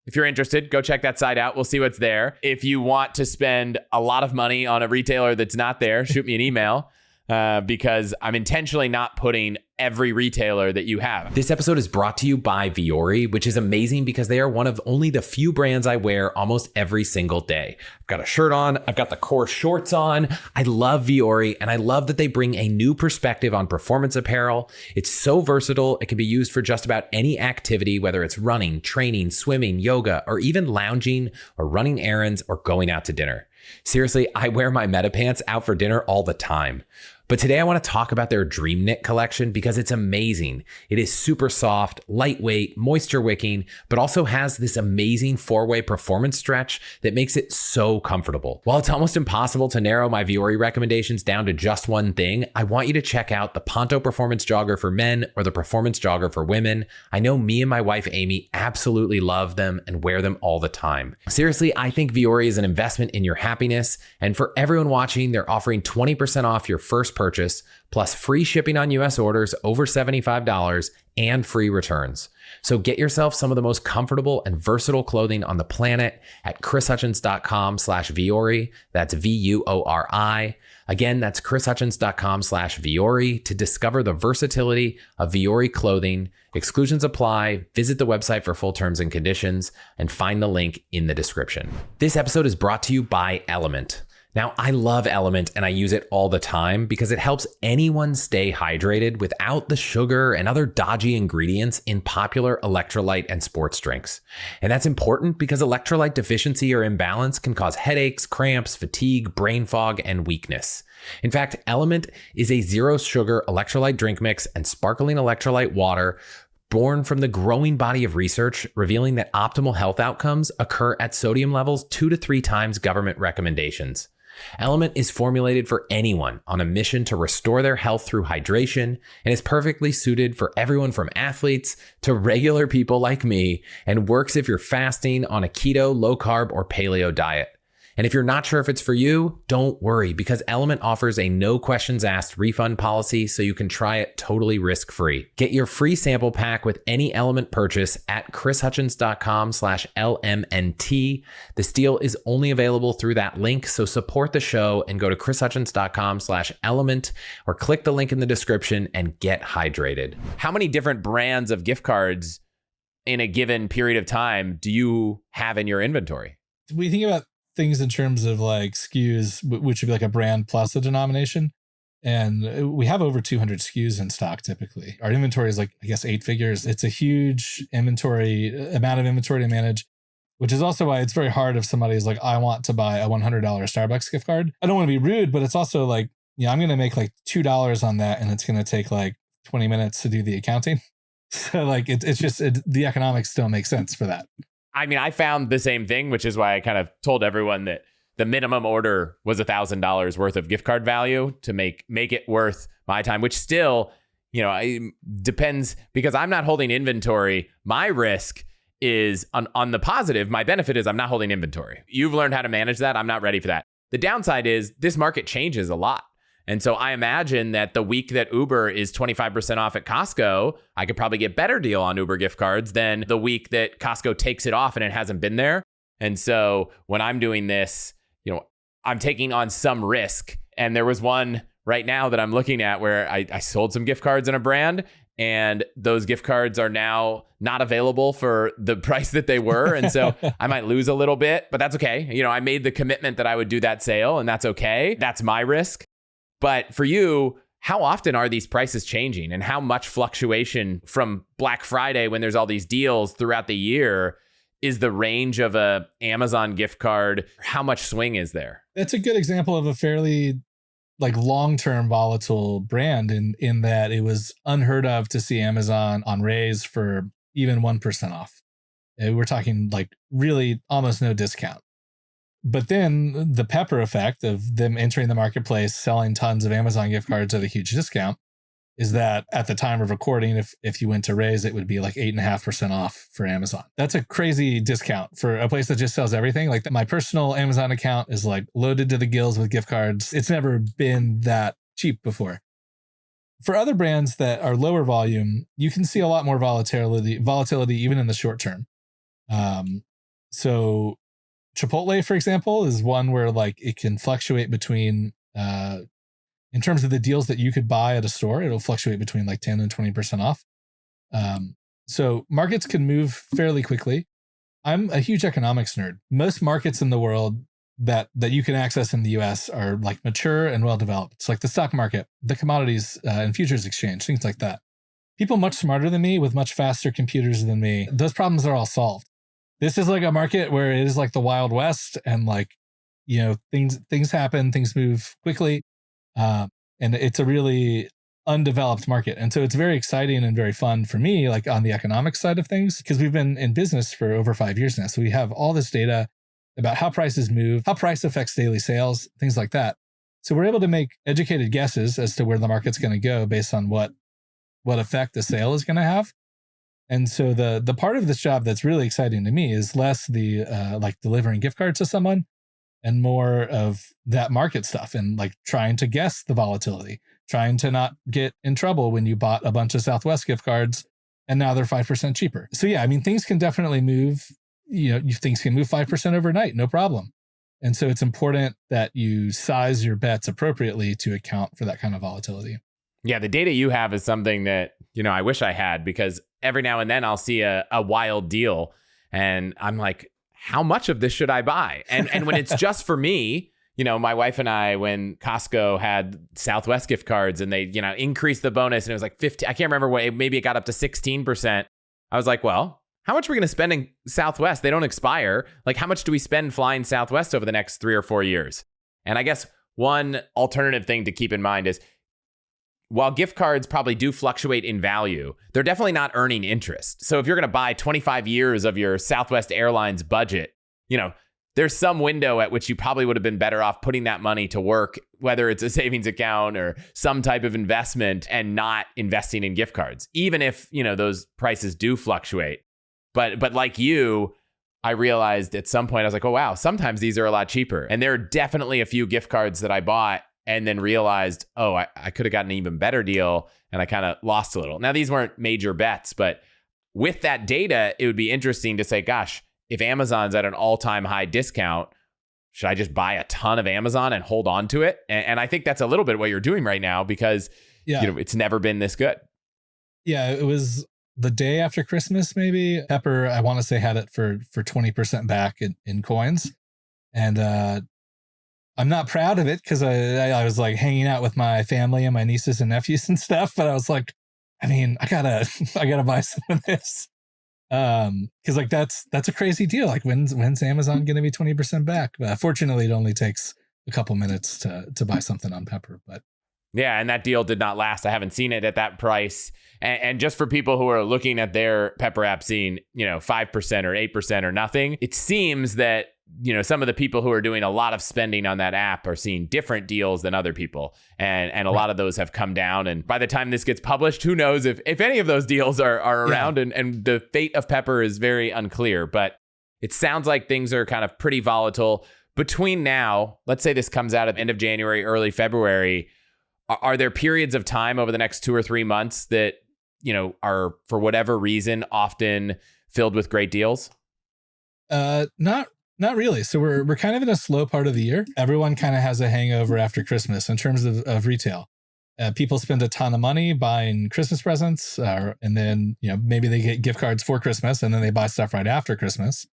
if you're interested, go check that site out. We'll see what's there. If you want to spend a lot of money on a retailer that's not there, shoot me an email. because I'm intentionally not putting every retailer that you have. This episode is brought to you by Vuori, which is amazing because they are one of only the few brands I wear almost every single day. I've got a shirt on, I've got the core shorts on. I love Vuori, and I love that they bring a new perspective on performance apparel. It's so versatile. It can be used for just about any activity, whether it's running, training, swimming, yoga, or even lounging or running errands or going out to dinner. Seriously, I wear my Meta pants out for dinner all the time. But today I want to talk about their Dream Knit collection because it's amazing. It is super soft, lightweight, moisture wicking, but also has this amazing 4-way performance stretch that makes it so comfortable. While it's almost impossible to narrow my Vuori recommendations down to just one thing, I want you to check out the Ponto Performance Jogger for men or the Performance Jogger for women. I know me and my wife Amy absolutely love them and wear them all the time. Seriously, I think Vuori is an investment in your happiness, and for everyone watching, they're offering 20% off your first purchase, plus free shipping on US orders over $75 and free returns. So get yourself some of the most comfortable and versatile clothing on the planet at chrishutchins.com/Vuori. That's VUORI. Again, that's chrishutchins.com/Vuori to discover the versatility of Vuori clothing. Exclusions apply. Visit the website for full terms and conditions and find the link in the description. This episode is brought to you by Element. Now, I love Element and I use it all the time because it helps anyone stay hydrated without the sugar and other dodgy ingredients in popular electrolyte and sports drinks. And that's important because electrolyte deficiency or imbalance can cause headaches, cramps, fatigue, brain fog, and weakness. In fact, Element is a zero sugar electrolyte drink mix and sparkling electrolyte water born from the growing body of research revealing that optimal health outcomes occur at sodium levels 2 to 3 times government recommendations. Element is formulated for anyone on a mission to restore their health through hydration and is perfectly suited for everyone from athletes to regular people like me and works if you're fasting on a keto, low carb, or paleo diet. And if you're not sure if it's for you, don't worry because Element offers a no questions asked refund policy so you can try it totally risk-free. Get your free sample pack with any Element purchase at chrishutchins.com/LMNT. This deal is only available through that link, so support the show and go to chrishutchins.com/element or click the link in the description and get hydrated. How many different brands of gift cards in a given period of time do you have in your inventory? We think about things in terms of like SKUs, which would be like a brand plus a denomination. And we have over 200 SKUs in stock typically. Our inventory is like, I guess, 8 figures. It's a huge amount of inventory to manage, which is also why it's very hard if somebody is like, I want to buy a $100 Starbucks gift card. I don't want to be rude, but it's also like, I'm going to make like $2 on that and it's going to take like 20 minutes to do the accounting. So like, the economics still make sense for that. I mean, I found the same thing, which is why I kind of told everyone that the minimum order was $1,000 worth of gift card value to make it worth my time, which still, depends because I'm not holding inventory. My risk is on the positive. My benefit is I'm not holding inventory. You've learned how to manage that. I'm not ready for that. The downside is this market changes a lot. And so I imagine that the week that Uber is 25% off at Costco, I could probably get better deal on Uber gift cards than the week that Costco takes it off and it hasn't been there. And so when I'm doing this, I'm taking on some risk. And there was one right now that I'm looking at where I sold some gift cards in a brand and those gift cards are now not available for the price that they were. And so I might lose a little bit, but that's okay. I made the commitment that I would do that sale and that's okay. That's my risk. But for you, how often are these prices changing and how much fluctuation from Black Friday when there's all these deals throughout the year is the range of a Amazon gift card? How much swing is there? That's a good example of a fairly like long-term volatile brand in that it was unheard of to see Amazon on Raise for even 1% off. We're talking like really almost no discount. But then the pepper effect of them entering the marketplace, selling tons of Amazon gift cards at a huge discount is that at the time of recording, if you went to Raise, it would be like 8.5% off for Amazon. That's a crazy discount for a place that just sells everything. Like my personal Amazon account is like loaded to the gills with gift cards. It's never been that cheap before. For other brands that are lower volume, you can see a lot more volatility even in the short term. So Chipotle, for example, is one where like it can fluctuate between in terms of the deals that you could buy at a store, it'll fluctuate between like 10 and 20% off. So markets can move fairly quickly. I'm a huge economics nerd. Most markets in the world that you can access in the US are like mature and well developed. It's like the stock market, the commodities and futures exchange, things like that. People much smarter than me with much faster computers than me, those problems are all solved. This is like a market where it is like the Wild West, and like, you know, things happen, things move quickly. And it's a really undeveloped market. And so it's very exciting and very fun for me, like on the economic side of things, because we've been in business for over 5 years now. So we have all this data about how prices move, how price affects daily sales, things like that. So we're able to make educated guesses as to where the market's going to go based on what effect the sale is going to have. And so the part of this job that's really exciting to me is less the like delivering gift cards to someone and more of that market stuff and like trying to guess the volatility, trying to not get in trouble when you bought a bunch of Southwest gift cards and now they're 5% cheaper. So yeah, I mean, things can definitely move, things can move 5% overnight, no problem. And so it's important that you size your bets appropriately to account for that kind of volatility. Yeah, the data you have is something that, I wish I had, because every now and then I'll see a wild deal and I'm like, how much of this should I buy? And when it's just for me, my wife and I, when Costco had Southwest gift cards and they, increased the bonus and it was like 50, I can't remember what, maybe it got up to 16%. I was like, well, how much are we going to spend in Southwest? They don't expire. Like, how much do we spend flying Southwest over the next 3 or 4 years? And I guess one alternative thing to keep in mind is, while gift cards probably do fluctuate in value, they're definitely not earning interest. So if you're going to buy 25 years of your Southwest Airlines budget, there's some window at which you probably would have been better off putting that money to work, whether it's a savings account or some type of investment, and not investing in gift cards, even if, those prices do fluctuate. But like you, I realized at some point, I was like, oh, wow, sometimes these are a lot cheaper. And there are definitely a few gift cards that I bought and then realized, oh, I could have gotten an even better deal, and I kind of lost a little. Now, these weren't major bets, but with that data, it would be interesting to say, gosh, if Amazon's at an all-time high discount, should I just buy a ton of Amazon and hold on to it? And I think that's a little bit what you're doing right now, because it's never been this good. Yeah, it was the day after Christmas, maybe. Pepper, I want to say, had it for 20% back in coins. And I'm not proud of it because I was like hanging out with my family and my nieces and nephews and stuff. But I was like, I mean, I gotta buy some of this. Because like that's a crazy deal. Like when's Amazon going to be 20% back? Fortunately, it only takes a couple minutes to buy something on Pepper. But yeah, and that deal did not last. I haven't seen it at that price. And just for people who are looking at their Pepper app seeing, 5% or 8% or nothing, it seems that, some of the people who are doing a lot of spending on that app are seeing different deals than other people. And a lot of those have come down. And by the time this gets published, who knows if any of those deals are around. Yeah. And the fate of Pepper is very unclear. But it sounds like things are kind of pretty volatile. Between now, let's say this comes out at the end of January, early February, are there periods of time over the next 2 or 3 months that, are, for whatever reason, often filled with great deals? Not really. So we're kind of in a slow part of the year. Everyone kind of has a hangover after Christmas in terms of retail. People spend a ton of money buying Christmas presents, and then maybe they get gift cards for Christmas, and then they buy stuff right after Christmas.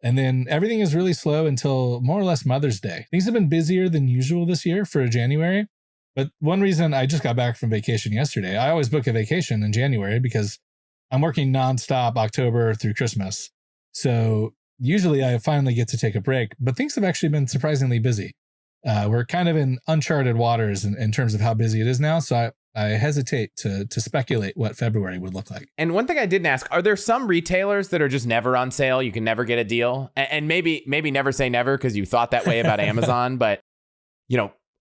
And then everything is really slow until more or less Mother's Day. Things have been busier than usual this year for January. But one reason, I just got back from vacation yesterday. I always book a vacation in January because I'm working nonstop October through Christmas. So usually I finally get to take a break, but things have actually been surprisingly busy. We're kind of in uncharted waters in terms of how busy it is now. So I hesitate to speculate what February would look like. And one thing I didn't ask, are there some retailers that are just never on sale? You can never get a deal? And maybe never say never, because you thought that way about Amazon. But,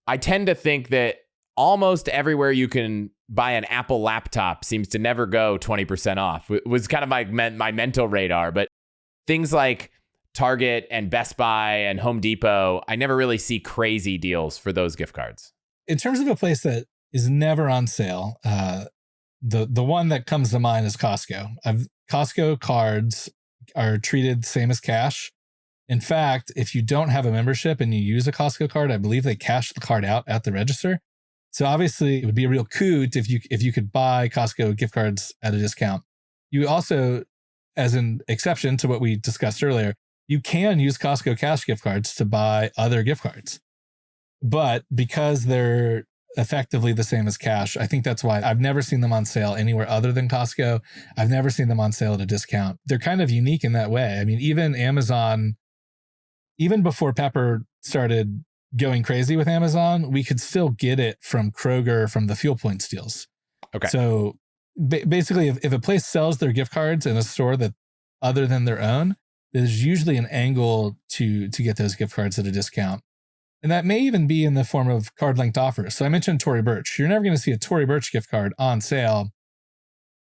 I tend to think that almost everywhere you can buy an Apple laptop seems to never go 20% off. It was kind of my mental radar. But things like Target and Best Buy and Home Depot, I never really see crazy deals for those gift cards. In terms of a place that is never on sale, the one that comes to mind is Costco. Costco cards are treated the same as cash. In fact, if you don't have a membership and you use a Costco card, I believe they cash the card out at the register. So obviously it would be a real coup if you could buy Costco gift cards at a discount. You also, as an exception to what we discussed earlier, you can use Costco cash gift cards to buy other gift cards. But because they're effectively the same as cash, I think that's why I've never seen them on sale anywhere other than Costco. I've never seen them on sale at a discount. They're kind of unique in that way. I mean, even Amazon, even before Pepper started going crazy with Amazon, we could still get it from Kroger from the Fuel Points deals. Okay. So basically, if a place sells their gift cards in a store that other than their own, there's usually an angle to get those gift cards at a discount. And that may even be in the form of card-linked offers. So I mentioned Tory Burch. You're never going to see a Tory Burch gift card on sale,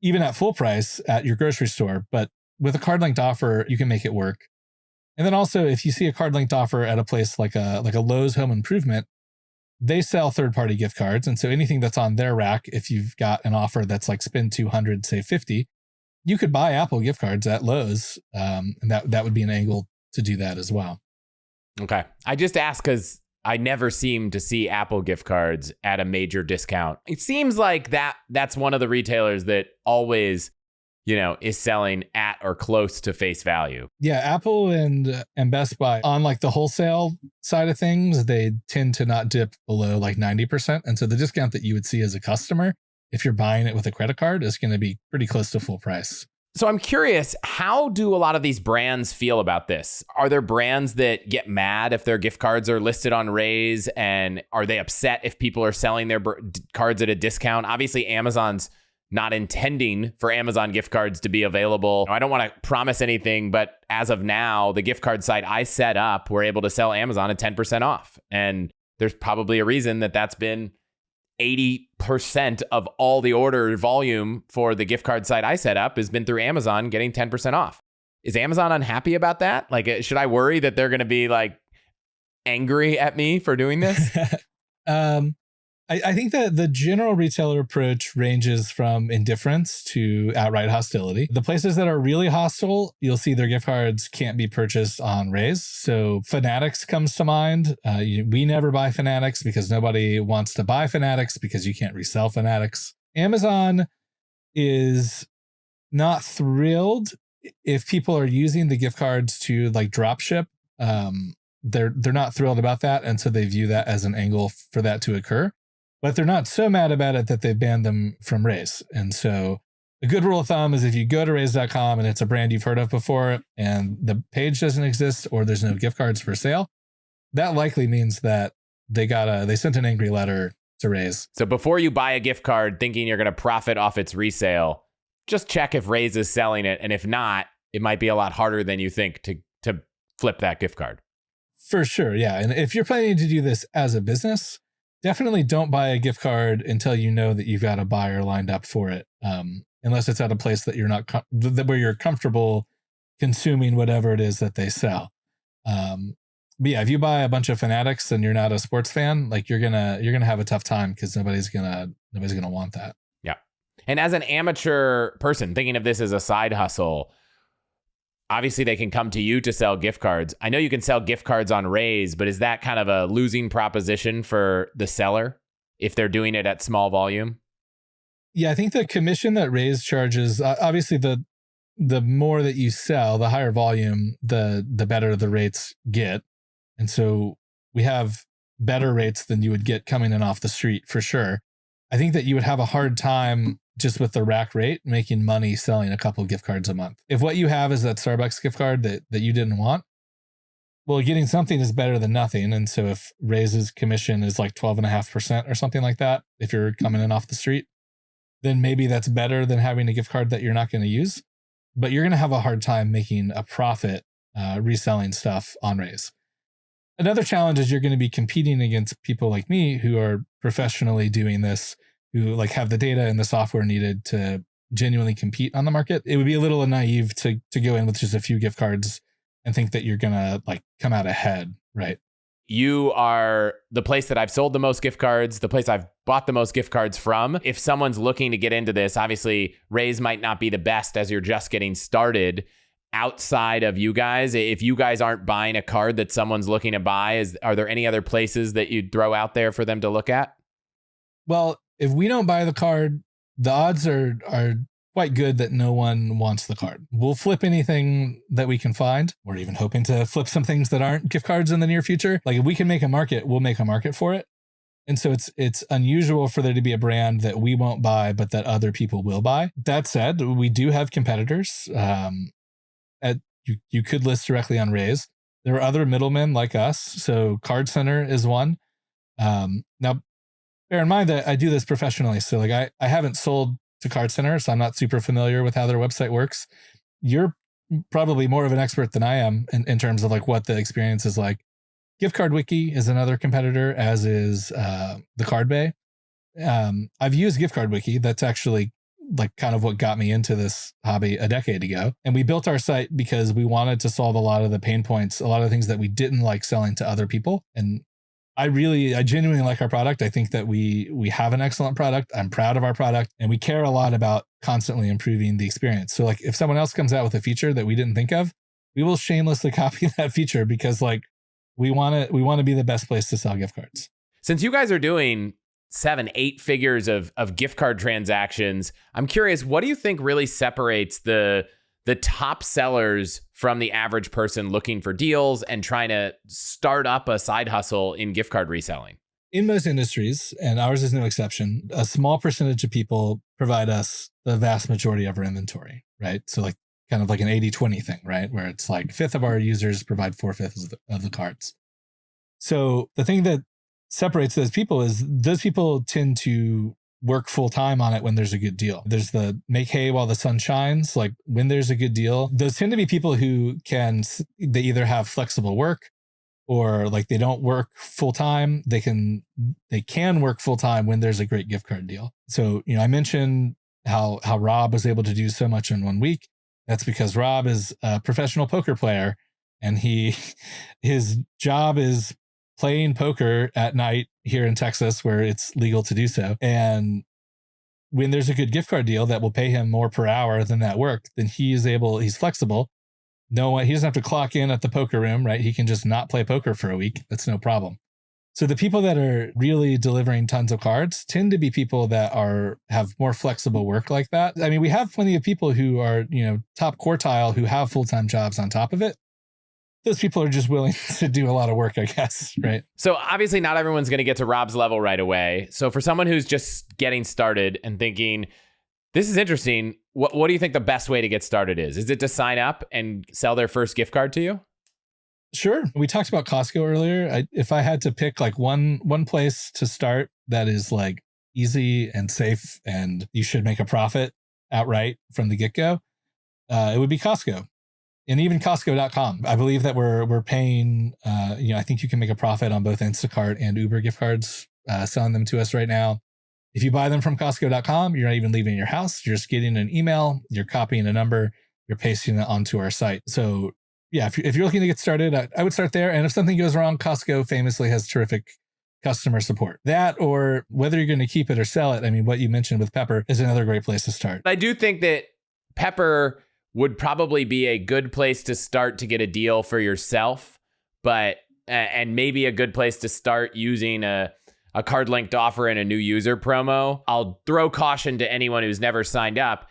even at full price at your grocery store. But with a card-linked offer, you can make it work. And then also, if you see a card-linked offer at a place like a Lowe's Home Improvement, they sell third-party gift cards. And so anything that's on their rack, if you've got an offer that's like spend 200, say 50, you could buy Apple gift cards at Lowe's. And that would be an angle to do that as well. Okay. I just asked because I never seem to see Apple gift cards at a major discount. It seems like that's one of the retailers that always, is selling at or close to face value. Yeah, Apple and Best Buy on like the wholesale side of things, they tend to not dip below like 90%. And so the discount that you would see as a customer, if you're buying it with a credit card, is going to be pretty close to full price. So I'm curious, how do a lot of these brands feel about this? Are there brands that get mad if their gift cards are listed on Raise? And are they upset if people are selling their cards at a discount? Obviously, Amazon's not intending for Amazon gift cards to be available. I don't want to promise anything, but as of now, the gift card site I set up, we're able to sell Amazon at 10% off. And there's probably a reason that's been 80% of all the order volume for the gift card site I set up has been through Amazon getting 10% off. Is Amazon unhappy about that? Like, should I worry that they're going to be like angry at me for doing this? I think that the general retailer approach ranges from indifference to outright hostility. The places that are really hostile, you'll see their gift cards can't be purchased on Raise. So Fanatics comes to mind. We never buy Fanatics because nobody wants to buy Fanatics because you can't resell Fanatics. Amazon is not thrilled if people are using the gift cards to like drop ship. They're not thrilled about that. And so they view that as an angle for that to occur. But they're not so mad about it that they've banned them from Raise. And so a good rule of thumb is if you go to Raise.com and it's a brand you've heard of before and the page doesn't exist or there's no gift cards for sale, that likely means that they sent an angry letter to Raise. So before you buy a gift card thinking you're going to profit off its resale, just check if Raise is selling it. And if not, it might be a lot harder than you think to flip that gift card. For sure, yeah. And if you're planning to do this as a business, definitely don't buy a gift card until you know that you've got a buyer lined up for it. Unless it's at a place that you're not where you're comfortable consuming whatever it is that they sell. But yeah, if you buy a bunch of Fanatics and you're not a sports fan, like you're gonna have a tough time because nobody's gonna want that. Yeah. And as an amateur person thinking of this as a side hustle, obviously they can come to you to sell gift cards. I know you can sell gift cards on Raise, but is that kind of a losing proposition for the seller if they're doing it at small volume? Yeah, I think the commission that Raise charges, obviously the more that you sell, the higher volume, the better the rates get. And so we have better rates than you would get coming in off the street for sure. I think that you would have a hard time just with the rack rate, making money selling a couple gift cards a month. If what you have is that Starbucks gift card that you didn't want, well, getting something is better than nothing. And so if Raise's commission is like 12.5% or something like that, if you're coming in off the street, then maybe that's better than having a gift card that you're not going to use. But you're going to have a hard time making a profit reselling stuff on Raise. Another challenge is you're going to be competing against people like me who are professionally doing this, who like have the data and the software needed to genuinely compete on the market. It would be a little naive to go in with just a few gift cards and think that you're going to like come out ahead, right? You are the place that I've sold the most gift cards, the place I've bought the most gift cards from. If someone's looking to get into this, obviously Raise might not be the best as you're just getting started. Outside of you guys, if you guys aren't buying a card that someone's looking to buy, are there any other places that you'd throw out there for them to look at? Well, if we don't buy the card, the odds are quite good that no one wants the card. We'll flip anything that we can find. We're even hoping to flip some things that aren't gift cards in the near future. Like if we can make a market, we'll make a market for it. And so it's unusual for there to be a brand that we won't buy, but that other people will buy. That said, we do have competitors. You could list directly on Raise. There are other middlemen like us. So Card Center is one. Now, bear in mind that I do this professionally. So like I haven't sold to Card Center, so I'm not super familiar with how their website works. You're probably more of an expert than I am in terms of like what the experience is like. Gift Card Wiki is another competitor, as is the Card Bay. I've used Gift Card Wiki. That's actually like kind of what got me into this hobby a decade ago. And we built our site because we wanted to solve a lot of the pain points, a lot of things that we didn't like selling to other people. And I genuinely like our product. I think that we have an excellent product. I'm proud of our product, and we care a lot about constantly improving the experience. So like if someone else comes out with a feature that we didn't think of, we will shamelessly copy that feature because like we want to be the best place to sell gift cards. Since you guys are doing 7-8 figures of gift card transactions, I'm curious, what do you think really separates the top sellers from the average person looking for deals and trying to start up a side hustle in gift card reselling? In most industries, and ours is no exception, a small percentage of people provide us the vast majority of our inventory, right? So like kind of like an 80-20 thing, right? Where it's like 1/5 of our users provide 4/5 of the cards. So the thing that separates those people is those people tend to work full time on it when there's a good deal. There's the make hay while the sun shines. Like when there's a good deal, those tend to be people who they either have flexible work or like they don't work full time. They can work full time when there's a great gift card deal. So, I mentioned how Rob was able to do so much in 1 week. That's because Rob is a professional poker player, and his job is playing poker at night here in Texas where it's legal to do so. And when there's a good gift card deal that will pay him more per hour than that work, then he's flexible. He doesn't have to clock in at the poker room, right? He can just not play poker for a week. That's no problem. So the people that are really delivering tons of cards tend to be people that have more flexible work like that. I mean, we have plenty of people who are, top quartile who have full-time jobs on top of it. Those people are just willing to do a lot of work, I guess, right? So obviously not everyone's going to get to Rob's level right away. So for someone who's just getting started and thinking, this is interesting, what do you think the best way to get started is? Is it to sign up and sell their first gift card to you? Sure. We talked about Costco earlier. If I had to pick like one place to start that is like easy and safe and you should make a profit outright from the get-go, it would be Costco. And even Costco.com. I believe that we're paying, I think you can make a profit on both Instacart and Uber gift cards, selling them to us right now. If you buy them from Costco.com, you're not even leaving your house. You're just getting an email, you're copying a number, you're pasting it onto our site. So yeah, if you're looking to get started, I would start there. And if something goes wrong, Costco famously has terrific customer support. That, or whether you're going to keep it or sell it, I mean, what you mentioned with Pepper is another great place to start. I do think that Pepper would probably be a good place to start to get a deal for yourself, and maybe a good place to start using a card linked offer and a new user promo. I'll throw caution to anyone who's never signed up.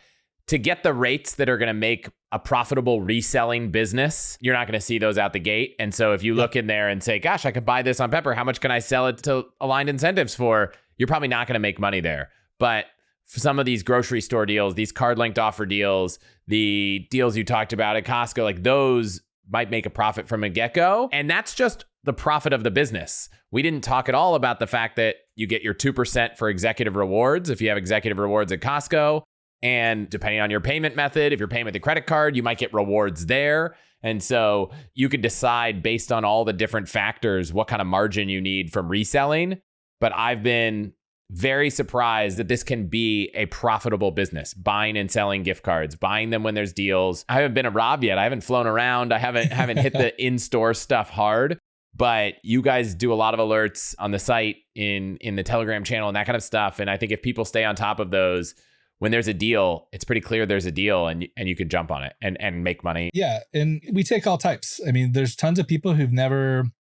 To get the rates that are going to make a profitable reselling business, you're not going to see those out the gate. And so if you look in there and say, gosh, I could buy this on Pepper, how much can I sell it to aligned incentives for? You're probably not going to make money there. But for some of these grocery store deals, these card linked offer deals, the deals you talked about at Costco, like those might make a profit from a get-go. And that's just the profit of the business. We didn't talk at all about the fact that you get your 2% for executive rewards if you have executive rewards at Costco. And depending on your payment method, if you're paying with a credit card, you might get rewards there. And so you could decide based on all the different factors what kind of margin you need from reselling. But I've been very surprised that this can be a profitable business, buying and selling gift cards, buying them when there's deals. I haven't been a Rob yet. I haven't flown around. I haven't hit the in-store stuff hard. But you guys do a lot of alerts on the site, in the Telegram channel and that kind of stuff. And I think if people stay on top of those, when there's a deal, it's pretty clear there's a deal and you can jump on it and make money. Yeah. And we take all types. I mean, there's tons of people who've never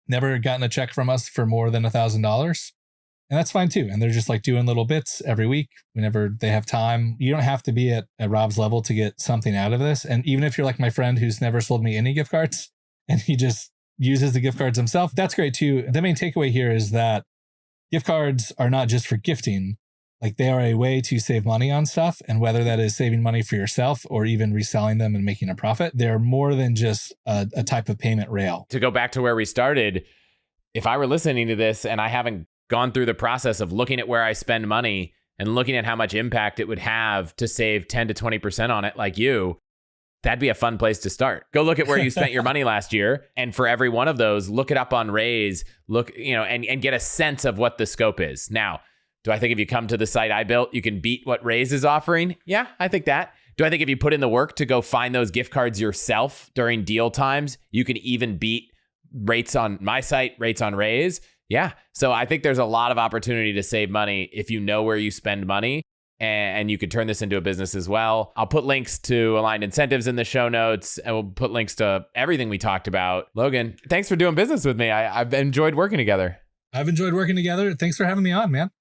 gotten a check from us for more than $1,000. And that's fine too. And they're just like doing little bits every week whenever they have time. You don't have to be at Rob's level to get something out of this. And even if you're like my friend who's never sold me any gift cards and he just uses the gift cards himself, that's great too. The main takeaway here is that gift cards are not just for gifting. Like they are a way to save money on stuff. And whether that is saving money for yourself or even reselling them and making a profit, they're more than just a type of payment rail. To go back to where we started, if I were listening to this and I haven't gone through the process of looking at where I spend money and looking at how much impact it would have to save 10 to 20% on it like you, that'd be a fun place to start. Go look at where you spent your money last year. And for every one of those, look it up on Raise, and get a sense of what the scope is. Now, do I think if you come to the site I built, you can beat what Raise is offering? Yeah, I think that. Do I think if you put in the work to go find those gift cards yourself during deal times, you can even beat rates on my site, rates on Raise? Yeah. So I think there's a lot of opportunity to save money if you know where you spend money, and you could turn this into a business as well. I'll put links to aligned incentives in the show notes, and we'll put links to everything we talked about. Logan, thanks for doing business with me. I've enjoyed working together. I've enjoyed working together. Thanks for having me on, man.